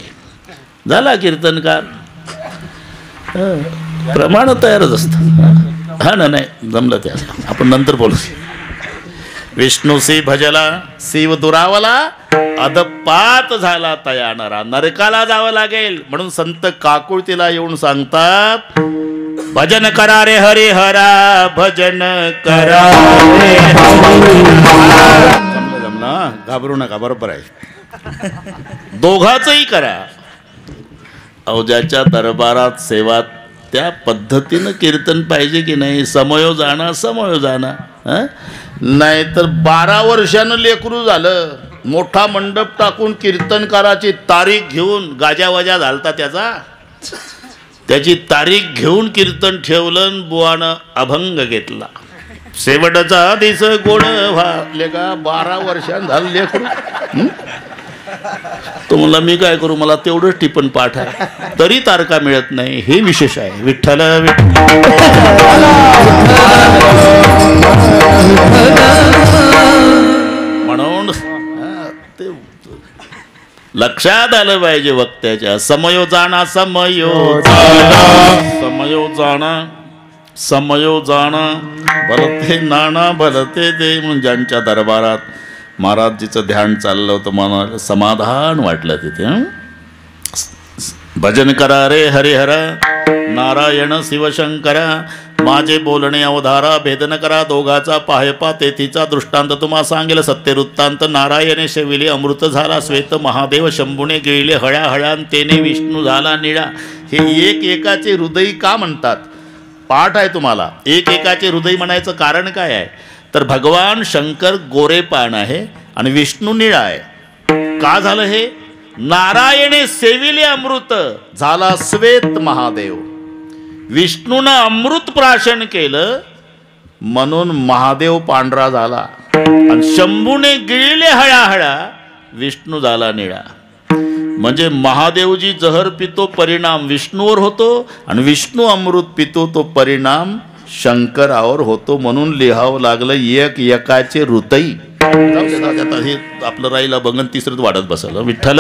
झाला कीर्तनकार, प्रमाण तयारच असतात. हा ना, नाही जमलं त्या आपण नंतर बोलू. विष्णुसी भजला शिव दुरावला, अधपात झाला तयानरा. नरकाला जावं लागेल. म्हणून संत काकुळतीला येऊन सांगतात, भजन करा रे हरिहरा, भजन करा रे. जमलं, घाबरू नका, बरोबर आहे. दोघांचंही करा. अवजाच्या दरबारात सेवा त्या पद्धतीनं कीर्तन पाहिजे की नाही. समयोजाना समयोजाना. नाही तर 12 वर्षानं लेकरू झालं, मोठा मंडप टाकून कीर्तनकाराची तारीख घेऊन गाजावाजा झालता त्याचा. त्याची तारीख घेऊन कीर्तन ठेवलं, बुवानं अभंग घेतला. शेवटचा दिस गोड व्हाले का. 12 वर्षांत झालं लेकरू. तो मला मी काय करू, मला तेवढंच टिपण पाठ आहे, तरी तारका मिळत नाही. हे विशेष आहे. विठ्ठल म्हणून ते लक्षात आलं पाहिजे वक्त्याच्या. समयोजाना समयोजाना समयोजाना समयोजाना भलते नाना भलते दे. म्हणून ज्यांच्या दरबारात महाराजजीचं ध्यान चाललं होतं, मनाला समाधान वाटलं. तिथे भजन करा रे हरिहरा, नारायण शिवशंकरा. माझे बोलणे अवधारा, भेदन करा दोघाचा. पाहेपा तेथीचा दृष्टांत तुम्हा सांगेल. सत्यवृत्तांत नारायणे शेविले अमृत झाला श्वेत. महादेव शंभूने गिळले हळ्या हळ्यान, तेने विष्णू झाला निळा. हे एक एकाचे हृदय का म्हणतात? पाठ आहे तुम्हाला. एक एकाचे हृदय म्हणायचं कारण काय आहे? तर भगवान शंकर गोरे पान आहे आणि विष्णू निळा आहे. का झालं हे? नारायणे सेविले अमृत, झाला श्वेत महादेव. विष्णूनं अमृत प्राशन केलं म्हणून महादेव पांढरा झाला. आणि शंभूने गिळले हळ्या, विष्णू झाला निळा. म्हणजे महादेवजी जहर पितो परिणाम विष्णूवर होतो, आणि विष्णू अमृत पितो तो परिणाम शंकरावर होतो म्हणून लिहावं लागलं एक एकाचे ऋतई. आता हे आपलं राहिला बघन तिसरंच वाढत बसलं. विठ्ठल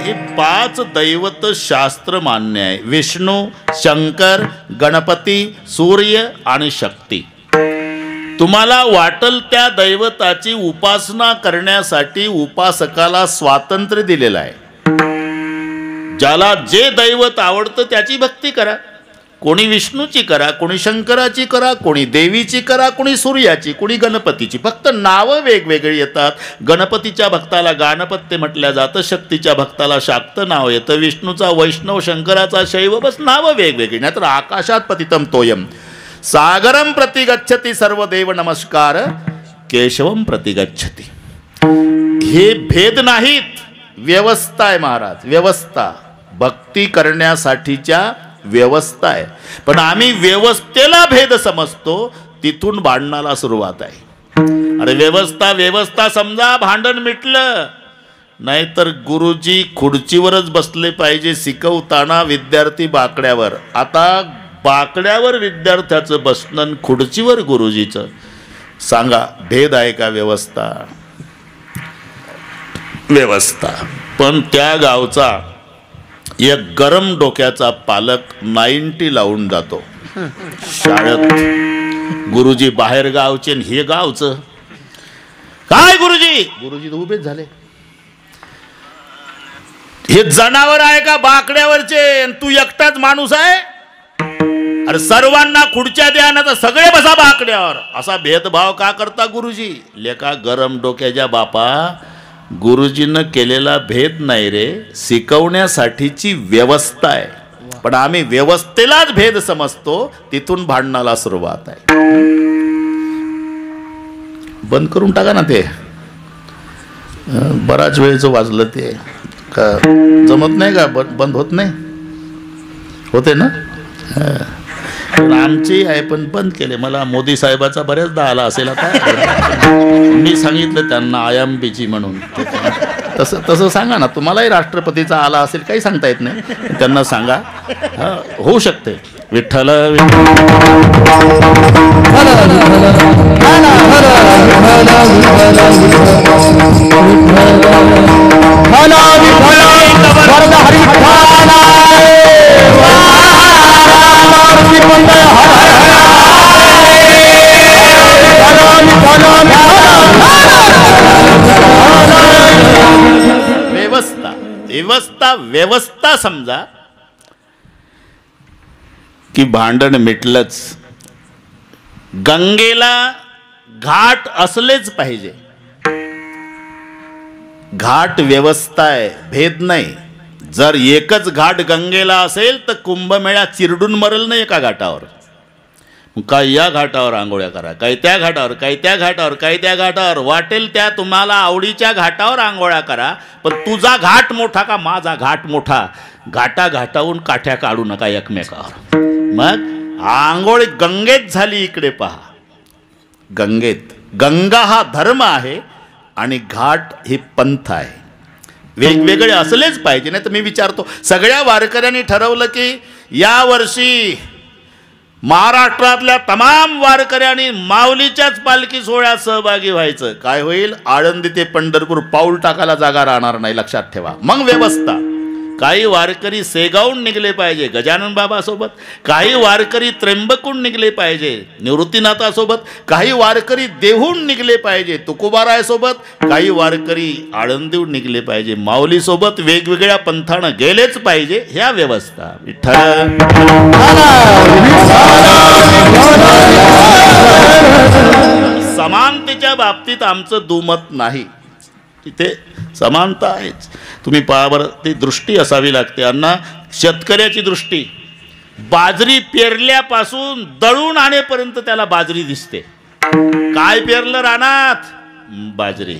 हे 5 दैवत शास्त्र मान्य आहे. विष्णू, शंकर, गणपती, सूर्य आणि शक्ती. तुम्हाला वाटल त्या दैवताची उपासना करण्यासाठी उपासकाला स्वातंत्र्य दिलेलं आहे. ज्याला जे दैवत आवडतं त्याची भक्ती करा. कोणी विष्णूची करा, कोणी शंकराची करा, कोणी देवीची करा, कोणी सूर्याची, कोणी गणपतीची. फक्त नावं वेगवेगळी येतात. गणपतीच्या भक्ताला गाणपत्य म्हटलं जातं, शक्तीच्या भक्ताला शाक्त नाव येतं, विष्णूचा वैष्णव, शंकराचा शैव, बस नावं वेगवेगळी. नाहीतर आकाशात पतितम तोयम सागरम प्रतिगच्छति सर्वदेव नमस्कार केशवम प्रतिगच्छति. हे भेद नाहीत, व्यवस्था आहे महाराज, व्यवस्था. भक्ती करण्यासाठीच्या व्यवस्था आहे. पण आम्ही व्यवस्थेला भेद समजतो, तिथून भांडणाला सुरुवात आहे. अरे व्यवस्था व्यवस्था समजा, भांडण मिटलं. नाहीतर गुरुजी खुर्चीवरच बसले पाहिजे शिकवताना, विद्यार्थी बाकड्यावर. आता बाकड्यावर विद्यार्थ्याचं बसणं, खुर्चीवर गुरुजीचं. सांगा भेद आहे का? व्यवस्था व्यवस्था. पण त्या गावचा एक गरम डोक्याचा पालक 90 लावून जातो शाळेत. गुरुजी बाहेर गावचे, हे गावचं काय? गुरुजी गुरुजी तर उभेच झाले. हे जनावर आहे का बाकड्यावरचे? तू एकटाच माणूस आहे? अरे सर्वांना खुर्च्या द्या ना, तर सगळे बसा बाकड्यावर. असा भेदभाव का करता गुरुजी? लेका गरम डोक्याच्या बापा, गुरुजीनं केलेला भेद नाही रे, शिकवण्यासाठीची व्यवस्था आहे. पण आम्ही व्यवस्थेलाच भेद समजतो, तिथून भांडणाला सुरुवात आहे. बंद करून टाका ना ते. बराच वेळचं वाजलं ते. का जमत नाही का? बंद होत नाही? होते ना? आमची आहे पण बंद केले. मला मोदी साहेबाचा बऱ्याचदा आला असेल. आता मी सांगितलं त्यांना आयएमपीची म्हणून. तसं सांगा ना. तुम्हालाही राष्ट्रपतीचा आला असेल, काही सांगता येत नाही. त्यांना सांगा, होऊ शकते. विठ्ठल व्यवस्था व्यवस्था व्यवस्था समजा की भांडण मिटलंच. गंगेला घाट असलेच पाहिजे. घाट व्यवस्था आहे, भेद नाही. जर एकच घाट गंगेला असेल तर कुंभमेळा चिरडून मरल नाही एका घाटावर. काही या घाटावर आंघोळ्या करा, काही त्या घाटावर, काही त्या घाटावर, काही त्या घाटावर. वाटेल त्या तुम्हाला आवडीच्या घाटावर आंघोळ्या करा. पण तुझा घाट मोठा का माझा घाट मोठा? घाटा घाटावून काठ्या काढू नका एकमेकावर. मग आंघोळ गंगेत झाली. इकडे पहा, गंगेत. गंगा हा धर्म आहे आणि घाट हे पंथ आहे. वेगवेगळे असलेच पाहिजे. नाही तर मी विचारतो, सगळ्या वारकऱ्यांनी ठरवलं की या वर्षी महाराष्ट्रातल्या तमाम वारकऱ्यांनी माऊलीच्याच पालखी सोहळ्यात सहभागी व्हायचं. काय होईल? आळंदी ते पंढरपूर पाऊल टाकायला जागा राहणार नाही, लक्षात ठेवा. मग व्यवस्था. काही वारकरी सेगावून निघले पाहिजे गजानन बाबासोबत, काही वारकरी त्र्यंबकून निघले पाहिजे निवृत्तीनाथासोबत, काही वारकरी देहून निघले पाहिजे तुकोबारायसोबत, काही वारकरी आळंदीहून निघले पाहिजे माऊलीसोबत. वेगवेगळ्या पंथानं गेलेच पाहिजे. ह्या व्यवस्था. विठ्ठल समानतेच्या बाबतीत आमचं दुमत नाही. तिथे समानता आहेच. तुम्ही पहा बरं, ती दृष्टी असावी लागते. अण्णा, शेतकऱ्याची दृष्टी. बाजरी पेरल्यापासून दळून आणेपर्यंत त्याला बाजरी दिसते. काय पेरलं रानात? बाजरी.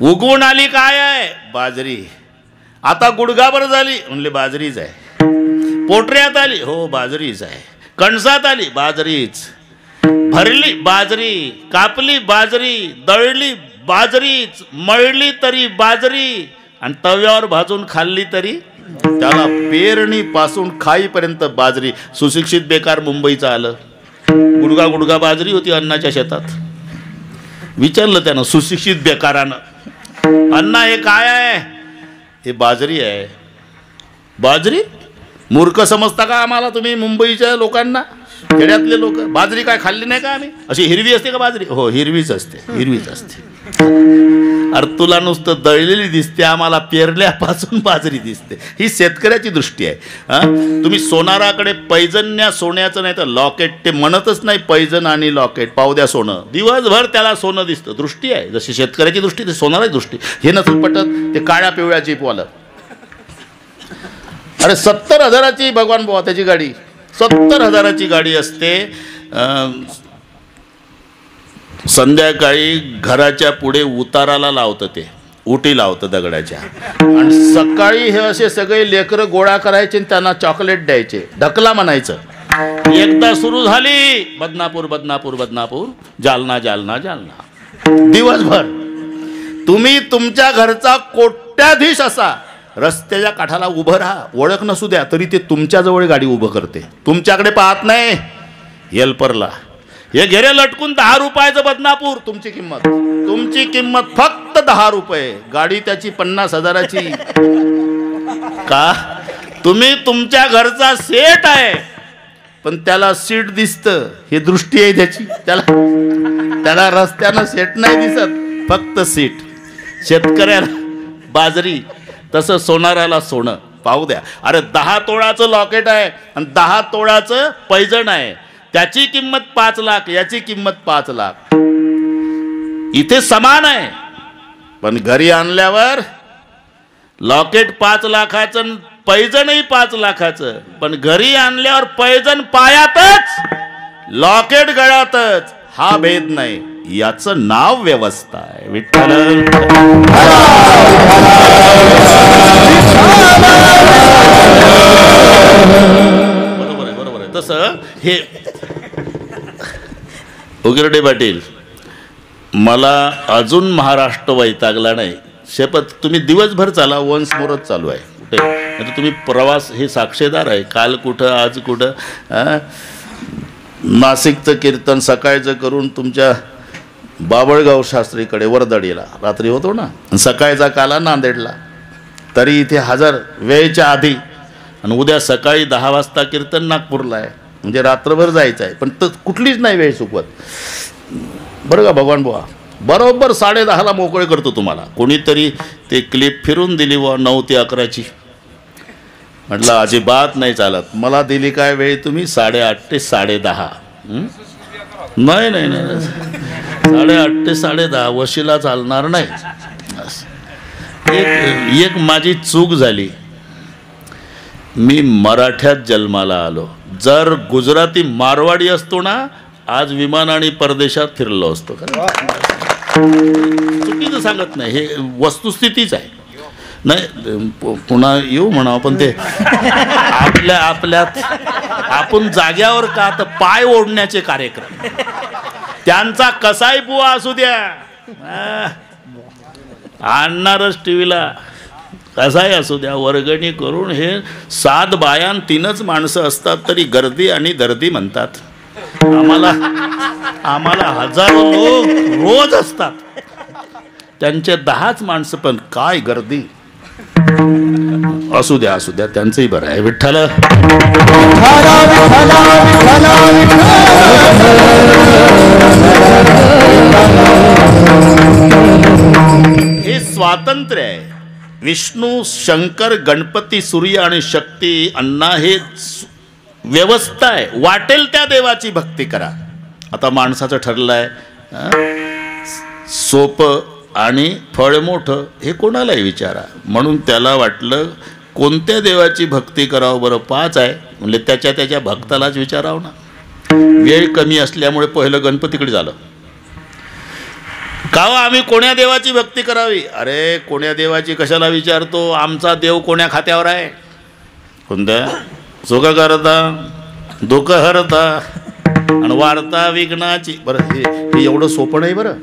उगवून आली काय आहे? बाजरी. आता गुडघाभर झाली म्हणले बाजरीच आहे. पोटऱ्यात आली, हो बाजरीच आहे. कणसात आली, बाजरीच. भरली, बाजरी. कापली, बाजरी. दळली, बाजरीच. मळली तरी बाजरी. आणि तव्यावर भाजून खाल्ली तरी त्याला पेरणीपासून खाईपर्यंत बाजरी. सुशिक्षित बेकार मुंबईचं आलं, गुडगा गुडगा बाजरी होती अण्णाच्या शेतात. विचारलं त्यानं सुशिक्षित बेकारानं, अण्णा हे काय आहे? हे बाजरी आहे. बाजरी? मूर्ख समजता का आम्हाला तुम्ही मुंबईच्या लोकांना, खेड्यातले लोक? बाजरी काय खाल्ली नाही का आम्ही? अशी हिरवी असते का बाजरी? हो, हिरवीच असते, हिरवीच असते. अरे तुला नुसतं दळलेली दिसते, आम्हाला पेरल्यापासून बाजरी दिसते. ही शेतकऱ्याची दृष्टी आहे. तुम्ही सोनाराकडे पैजन्या सोन्याचं नाही तर लॉकेट, ते म्हणतच नाही पैजन आणि लॉकेट, पावद्या सोनं, दिवसभर त्याला सोनं दिसतं. दृष्टी आहे जशी शेतकऱ्याची दृष्टी ते सोनाराची दृष्टी. हे नसेल पटत ते काळ्या पिवळ्या चिपवालं. अरे 70,000ची भगवान बुवा त्याची गाडी, 70,000ची गाडी असते. संध्याकाळी घराच्या पुढे उताराला लावतं, ते उटी लावतं दगडाच्या, आणि सकाळी हे असे सगळे लेकरं गोळा करायचे आणि त्यांना चॉकलेट द्यायचे, ढकला म्हणायचं. एकदा सुरू झाली बदनापूर बदनापूर बदनापूर, जालना जालना जालना. दिवसभर तुम्ही तुमच्या घरचा कोट्याधीश असा रस्त्याच्या काठाला उभं राहा, ओळख नसू द्या तरी ते तुमच्याजवळ गाडी उभं करते, तुमच्याकडे पाहत नाही. हेल्परला हे घेरे लटकून 10 रुपयाचं बदनापूर, तुमची किंमत फक्त 10 रुपये, गाडी त्याची 50,000ची. का? तुम्ही तुमच्या घरचा सेट आहे पण त्याला सीट दिसतं, हे दृष्टी आहे त्याची. त्याला रस्त्यानं सेट नाही दिसत, फक्त सीट. शेतकऱ्याला बाजरी, तसं सोनाराला सोनं. पाहू द्या, अरे 10 तोळाचं लॉकेट आहे आणि 10 तोळाचं पैजण आहे, त्याची किंमत 5 लाख, याची किंमत 5 लाख. इथे समान आहे, पण घरी आणल्यावर लॉकेट 5 लाखाचं पैजणही 5 लाखाचं. पण घरी आणल्यावर पैजण पायातच, लॉकेट गळ्यातच. हा भेद नाही, याचं नाव व्यवस्था आहे. विठ्ठल बरोबर आहे. तसं हे उगिरडे पाटील, मला अजून महाराष्ट्र वैतागला नाही. शपथ, तुम्ही दिवसभर चाला, वन्स मोरच चालू आहे कुठे. आता तुम्ही प्रवास हे साक्षीदार आहे, काल कुठं आज कुठं. नाशिकचं कीर्तन सकाळचं करून तुमच्या बाबळगाव शास्त्रीकडे वर्दडीला रात्री होतो ना, सकाळचा काला नांदेडला, तरी इथे हजर वेळेच्या आधी. आणि उद्या सकाळी 10 वाजता कीर्तन नागपूरला आहे, म्हणजे रात्रभर जायचं आहे. पण तर कुठलीच नाही वेळ चुकवत, बरं का भगवान बुवा. बरोबर 10:30ला मोकळे करतो तुम्हाला. कोणीतरी ते क्लिप फिरून दिली बुवा 9 ते 11ची. म्हटलं अजिबात नाही चालत. मला दिली काय वेळ तुम्ही? 8:30 ते 10:30. नाही 8:30 ते 10:30 वशिला चालणार नाही. एक माझी चूक झाली, मी मराठ्यात जन्माला आलो. जर गुजराती मारवाडी असतो ना, आज विमान आणि परदेशात फिरलो असतो. चुकीचं सांगत नाही, हे वस्तुस्थितीच आहे. नाही पुन्हा येऊ म्हणा, पण ते आपल्यात आपण जाग्यावर का, तर पाय ओढण्याचे कार्यक्रम, त्यांचा कसाही बुवा असू द्या, आणणारच टीव्हीला, कसाही असू द्या, वर्गणी करून. हे 7 बाया 3च माणसं असतात तरी गर्दी आणि दर्दी म्हणतात. आम्हाला हजारो लोक रोज असतात, त्यांचे 10च माणसं, पण काय गर्दी. असू द्या त्यांचंही बरं आहे. विठ्ठल हे स्वातंत्र्य आहे. विष्णू, शंकर, गणपती, सूर्य आणि शक्ती, अण्णा, हे व्यवस्था आहे. वाटेल त्या देवाची भक्ती करा. आता माणसाचं ठरलं आहे सोपं आणि फळ मोठं, हे कोणालाही विचारा. म्हणून त्याला वाटलं कोणत्या देवाची भक्ती करावं बरं? 5 आहे म्हणजे त्याच्या भक्तालाच विचारावं ना. वेळ कमी असल्यामुळे पहिलं गणपतीकडे झालं. का आम्ही कोण्या देवाची भक्ती करावी? अरे कोण्या देवाची कशाला विचारतो? आमचा देव कोण्या खात्यावर आहे? कोणत्या? सुख करता, दुःख हरता आणि वार्ता विघ्नाची. बरं हे एवढं सोपं नाही. बरं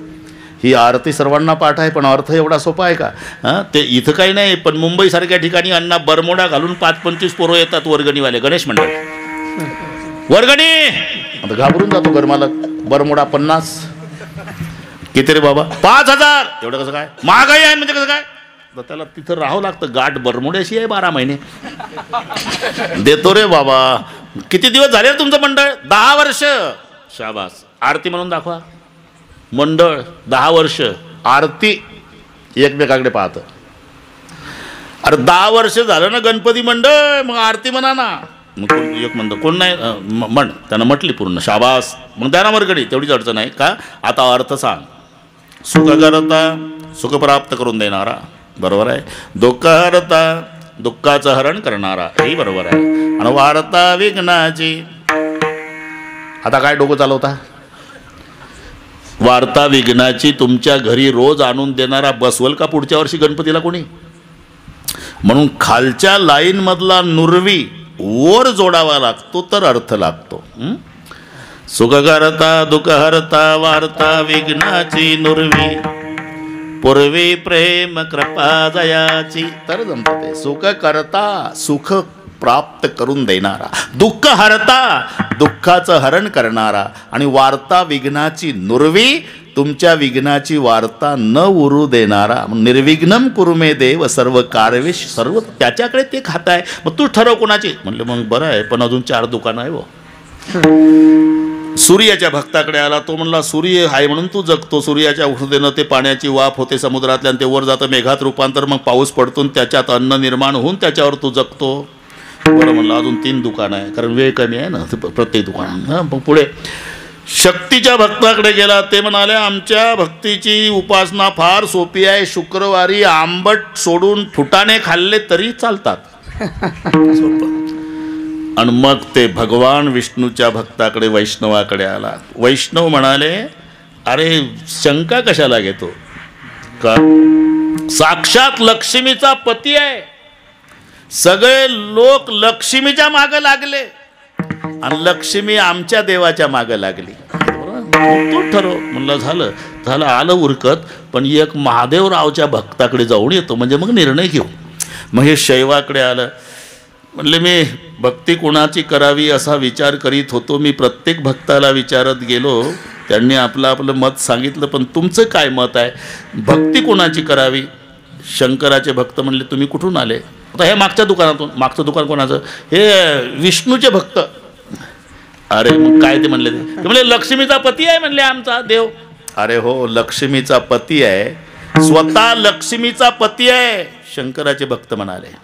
ही आरती सर्वांना पाठ आहे, पण अर्थ एवढा सोपा आहे का? हां, ते इथं काही नाही, पण मुंबईसारख्या ठिकाणी अण्णा बरमोडा घालून 5-25 पोरं येतात वर्गणीवाले, गणेश मंडळ वर्गणी. आता घाबरून जातो घरमालक, बरमोडा 50, किती रे बाबा? 5000. एवढं कसं काय? महागाई आहे म्हणजे कसं काय? तर त्याला तिथं राहावं लागतं, गाठ बरमोड्याशी आहे 12 महिने. देतो रे बाबा. किती दिवस झाले तुमचं मंडळ? 10 वर्ष. शाबास. आरती म्हणून दाखवा. मंडळ 10 वर्ष आरती एकमेकाकडे पाहतं. अरे 10 वर्ष झालं ना गणपती मंडळ, मग आरती म्हणा ना. मग एक म्हणतं कोण नाही म्हण, त्यानं म्हटली पूर्ण. शाबास. मग द्या ना वर्गणी, तेवढीच अडचण आहे का? आता अर्थ सांग. सुख करता सुख प्राप्त करून देणारा, बरोबर आहे. दुःख हरता दुःखाचं हरण करणारा, हेही बरोबर आहे. आणि वारता विघ्नाची. आता काय डोकं चालवता? वार्ता विघ्नाची तुमच्या घरी रोज आणून देणारा बसवल का पुढच्या वर्षी गणपतीला कोणी? म्हणून खालच्या लाईन मधला नुरवी वर जोडावा लागतो तर अर्थ लागतो. सुख करता दुःख हरता वार्ता विघ्नाची नुरवी, पूर्वी प्रेम कृपा जयाची. तर जमतं ते. सुख करता सुख प्राप्त करून देणारा, दुःख हरता दुःखाचं हरण करणारा, आणि वार्ता विघ्नाची नुरवी तुमच्या विघ्नाची वार्ता न उरू देणारा. निर्विघ्नम कुरुमे देव सर्व कारवेश सर्व, त्याच्याकडे ते खाताय. मग तू ठरव कोणाची. म्हणलं मग बरं आहे, पण अजून 4 दुकानं आहे. वो सूर्याच्या भक्ताकडे आला. तो म्हणला सूर्य आहे म्हणून तू जगतो. सूर्याच्या उष्णतेनं ते पाण्याची वाफ होते समुद्रातल्या, आणि ते वर जातं मेघात रूपांतर, मग पाऊस पडतो, त्याच्यात अन्न निर्माण होऊन त्याच्यावर तू जगतो. बरं म्हणलं अजून 3 दुकानं आहे, कारण वेळ कमी आहे ना प्रत्येक दुकान. मग पुढे शक्तीच्या भक्ताकडे गेला. ते म्हणाले आमच्या भक्तीची उपासना फार सोपी आहे. शुक्रवारी आंबट सोडून फुटाणे खाल्ले तरी चालतात. आणि मग ते भगवान विष्णूच्या भक्ताकडे वैष्णवाकडे आला. वैष्णव म्हणाले अरे शंका कशाला घेतो का? साक्षात लक्ष्मीचा पती आहे. सगळे लोक लक्ष्मीच्या मागे लागले आणि लक्ष्मी आमच्या देवाच्या मागे लागली. तू ठरव. म्हणलं झालं झालं, आलं उरकत, पण एक महादेवरावच्या भक्ताकडे जाऊन येतो, म्हणजे मग निर्णय घेऊ. मग हे शैवाकडे आलं. म्हणले मी भक्ती कोणाची करावी असा विचार करीत होतो. मी प्रत्येक भक्ताला विचारत गेलो, त्यांनी आपलं आपलं मत सांगितलं, पण तुमचं काय मत आहे? भक्ती कोणाची करावी? शंकराचे भक्त म्हणले तुम्ही कुठून आले? आता हे मागच्या दुकानातून. मागचं दुकान कोणाचं? हे विष्णूचे भक्त. अरे मग काय ते म्हणले? ते म्हणले लक्ष्मीचा पती आहे म्हणले आमचा देव. अरे हो, लक्ष्मीचा पती आहे, स्वतः लक्ष्मीचा पती आहे. शंकराचे भक्त म्हणाले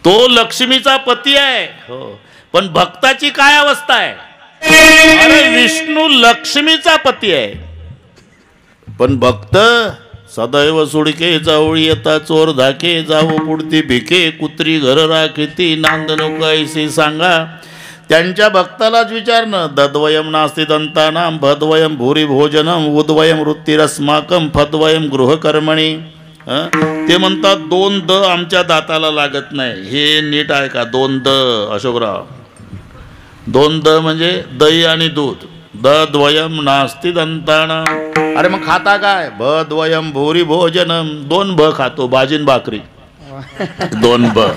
तो लक्ष्मीचा पती आहे हो, पण भक्ताची काय अवस्था आहे? अरे विष्णू लक्ष्मीचा पती आहे, पण भक्त सदैव सुडके जावळी येता चोर धाके जाऊ पुढती भिके कुत्री घर राखती नांद नको ऐसे सांगा. त्यांच्या भक्तालाच विचारणं. दद्वयम नास्ति दंतानाम भद्वयम भूरी भोजनम उद्वयम वृत्तिरस्माकम फद्वयम गृहकर्मणी. ते म्हणतात 2 द आमच्या दाताला लागत नाही. हे नीट आहे का? 2 द अशोकराव, 2 द म्हणजे दही आणि दूध. दद्वयम नास्ति दंतानाम. अरे मग खाता काय? भद्वयम भूरी भोजनम. 2 भ खातो, भाजीन भाकरी. 2 ब.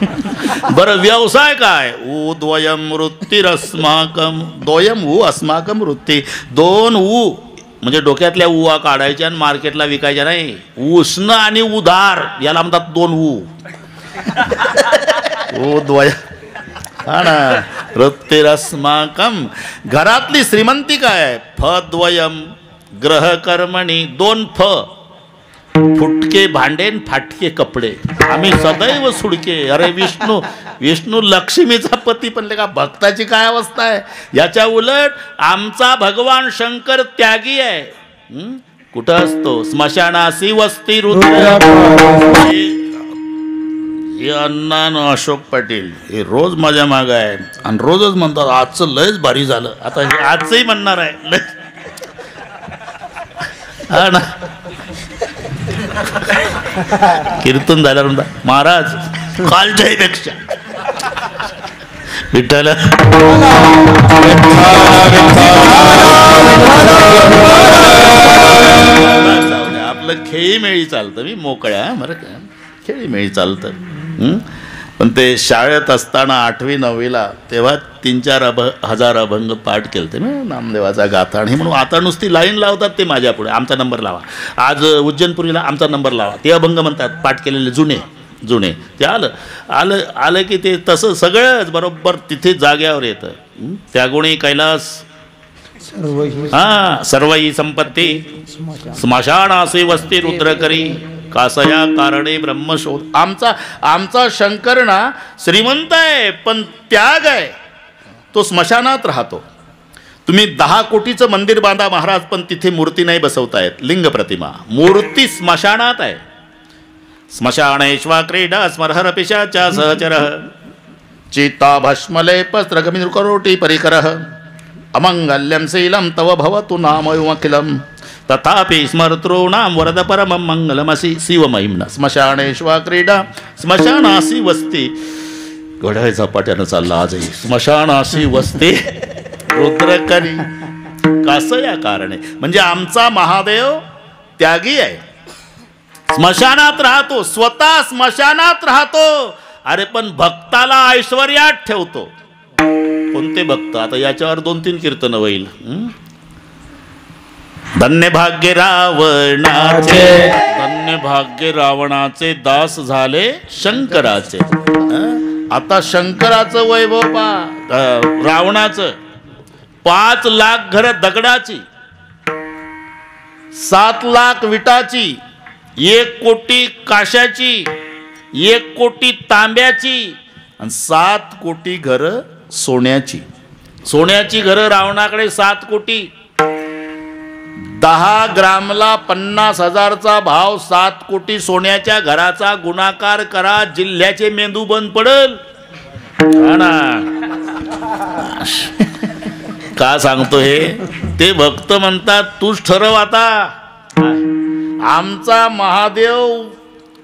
बरं व्यवसाय काय? उद्वयम वृत्तिरस्माकम. द्वयम उ अस्माकम वृत्ती. 2 उ म्हणजे डोक्यातल्या उवा काढायच्या आणि मार्केटला विकायच्या नाही. उष्ण आणि उधार याला म्हणतात 2 उ. उद्वय हा ना. वृत्तिरस्माकम. घरातली श्रीमंती काय? फद्वयम ग्रहकर्मणी. 2 फ. फुटके भांडेन फाटके कपडे. आम्ही सदैव सुडके. अरे विष्णू लक्ष्मीचा पती, पण का भक्ताची काय अवस्था आहे? याच्या उलट आमचा भगवान शंकर त्यागी आहे. कुठं असतो? स्मशानासी वस्ती रुद्र. हे अण्णा अशोक पाटील हे रोज माझ्या माग आहे आणि रोजच म्हणतात आजचं लयच भारी झालं. आता हे आजचंही म्हणणार आहे. हा ना. कीर्तन झाल्यानंतर महाराज कालच्याही पेक्षा विठ्ठल आपलं खेळीमेळी चालतं, मी मोकळ्या बरं का, खेळीमेळी चालतं. पण ते शाळेत असताना 8वी 9वीला तेव्हा 3-4 हजार अभंग पाठ केले ते नामदेवाचा गाथा. आणि म्हणून आता नुसती लाईन लावतात ते माझ्या पुढे, आमचा नंबर लावा. आज उज्जैनपुरीला आमचा नंबर लावा, ते अभंग म्हणतात पाठ केलेले जुने ते आलं की ते तसं सगळंच बरोबर तिथे जाग्यावर येतं. त्यागुणी कैलास सर्वही संपत्ती स्मशानासी वस्ती रुद्र करी कासया कारणे ब्रह्मशोध. आमचा शंकर ना श्रीमंत आहे पण त्याग आहे, तो स्मशानात राहतो. तुम्ही 10 कोटीचं मंदिर बांधा महाराज, पण तिथे मूर्ती नाही बसवतायत, लिंग प्रतिमा. मूर्ती स्मशानात आहे. स्मशानेश्वा क्रीडा स्मरहर पिशाचा सहचर चिता भस्मलेपस्त्रगमिर करोटी परिकरः अमंगल्यम शीलम तव भवतु नामयुमखिलम तथापि स्मर्तॄणां वरद परमं मंगलमसि शिवमहिम्ना. स्मशानेश्वा क्रीडा स्मशानासी वस्ती, घड्याळ झपाट्यानं चालला आजही. स्मशानासी वस्ती रुद्रकरी कासया कारणे. म्हणजे आमचा महादेव त्यागी आहे, स्मशानात राहतो, स्वतः स्मशानात राहतो. अरे पण भक्ताला ऐश्वर्यात ठेवतो. कोणते भक्त? आता याच्यावर 2-3 कीर्तन होईल. धन्य भाग्य रावणाचे, धन्य भाग्य रावणाचे दास झाले शंकराचे. आता शंकराचं वैभव पा, रावणाचं 5 लाख घर दगडाची, 7 लाख विटाची, 1 कोटी काशाची, 1 कोटी तांब्याची आणि 7 कोटी घरं सोन्याची. सोन्याची घरं रावणाकडे 7 कोटी. 10 ग्रामला 50,000चा भाव, 7 कोटी सोन्याच्या घराचा गुणाकार करा, जिल्ह्याचे मेंदू बंद पडल. का सांगतो हे? ते भक्त म्हणतात तूच ठरव आता. आमचा महादेव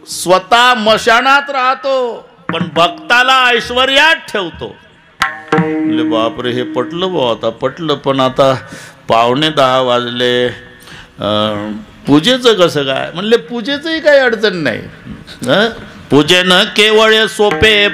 स्वतः मशानात राहतो पण भक्ताला ऐश्वर्यात ठेवतो. म्हणजे बापरे, हे पटलं बा, आता पटलं. पण आता 9:45 वाजले, पूजेचं कसं काय? म्हणले पूजेचंही काही अडचण नाही. पूजेनं केवळ सोपे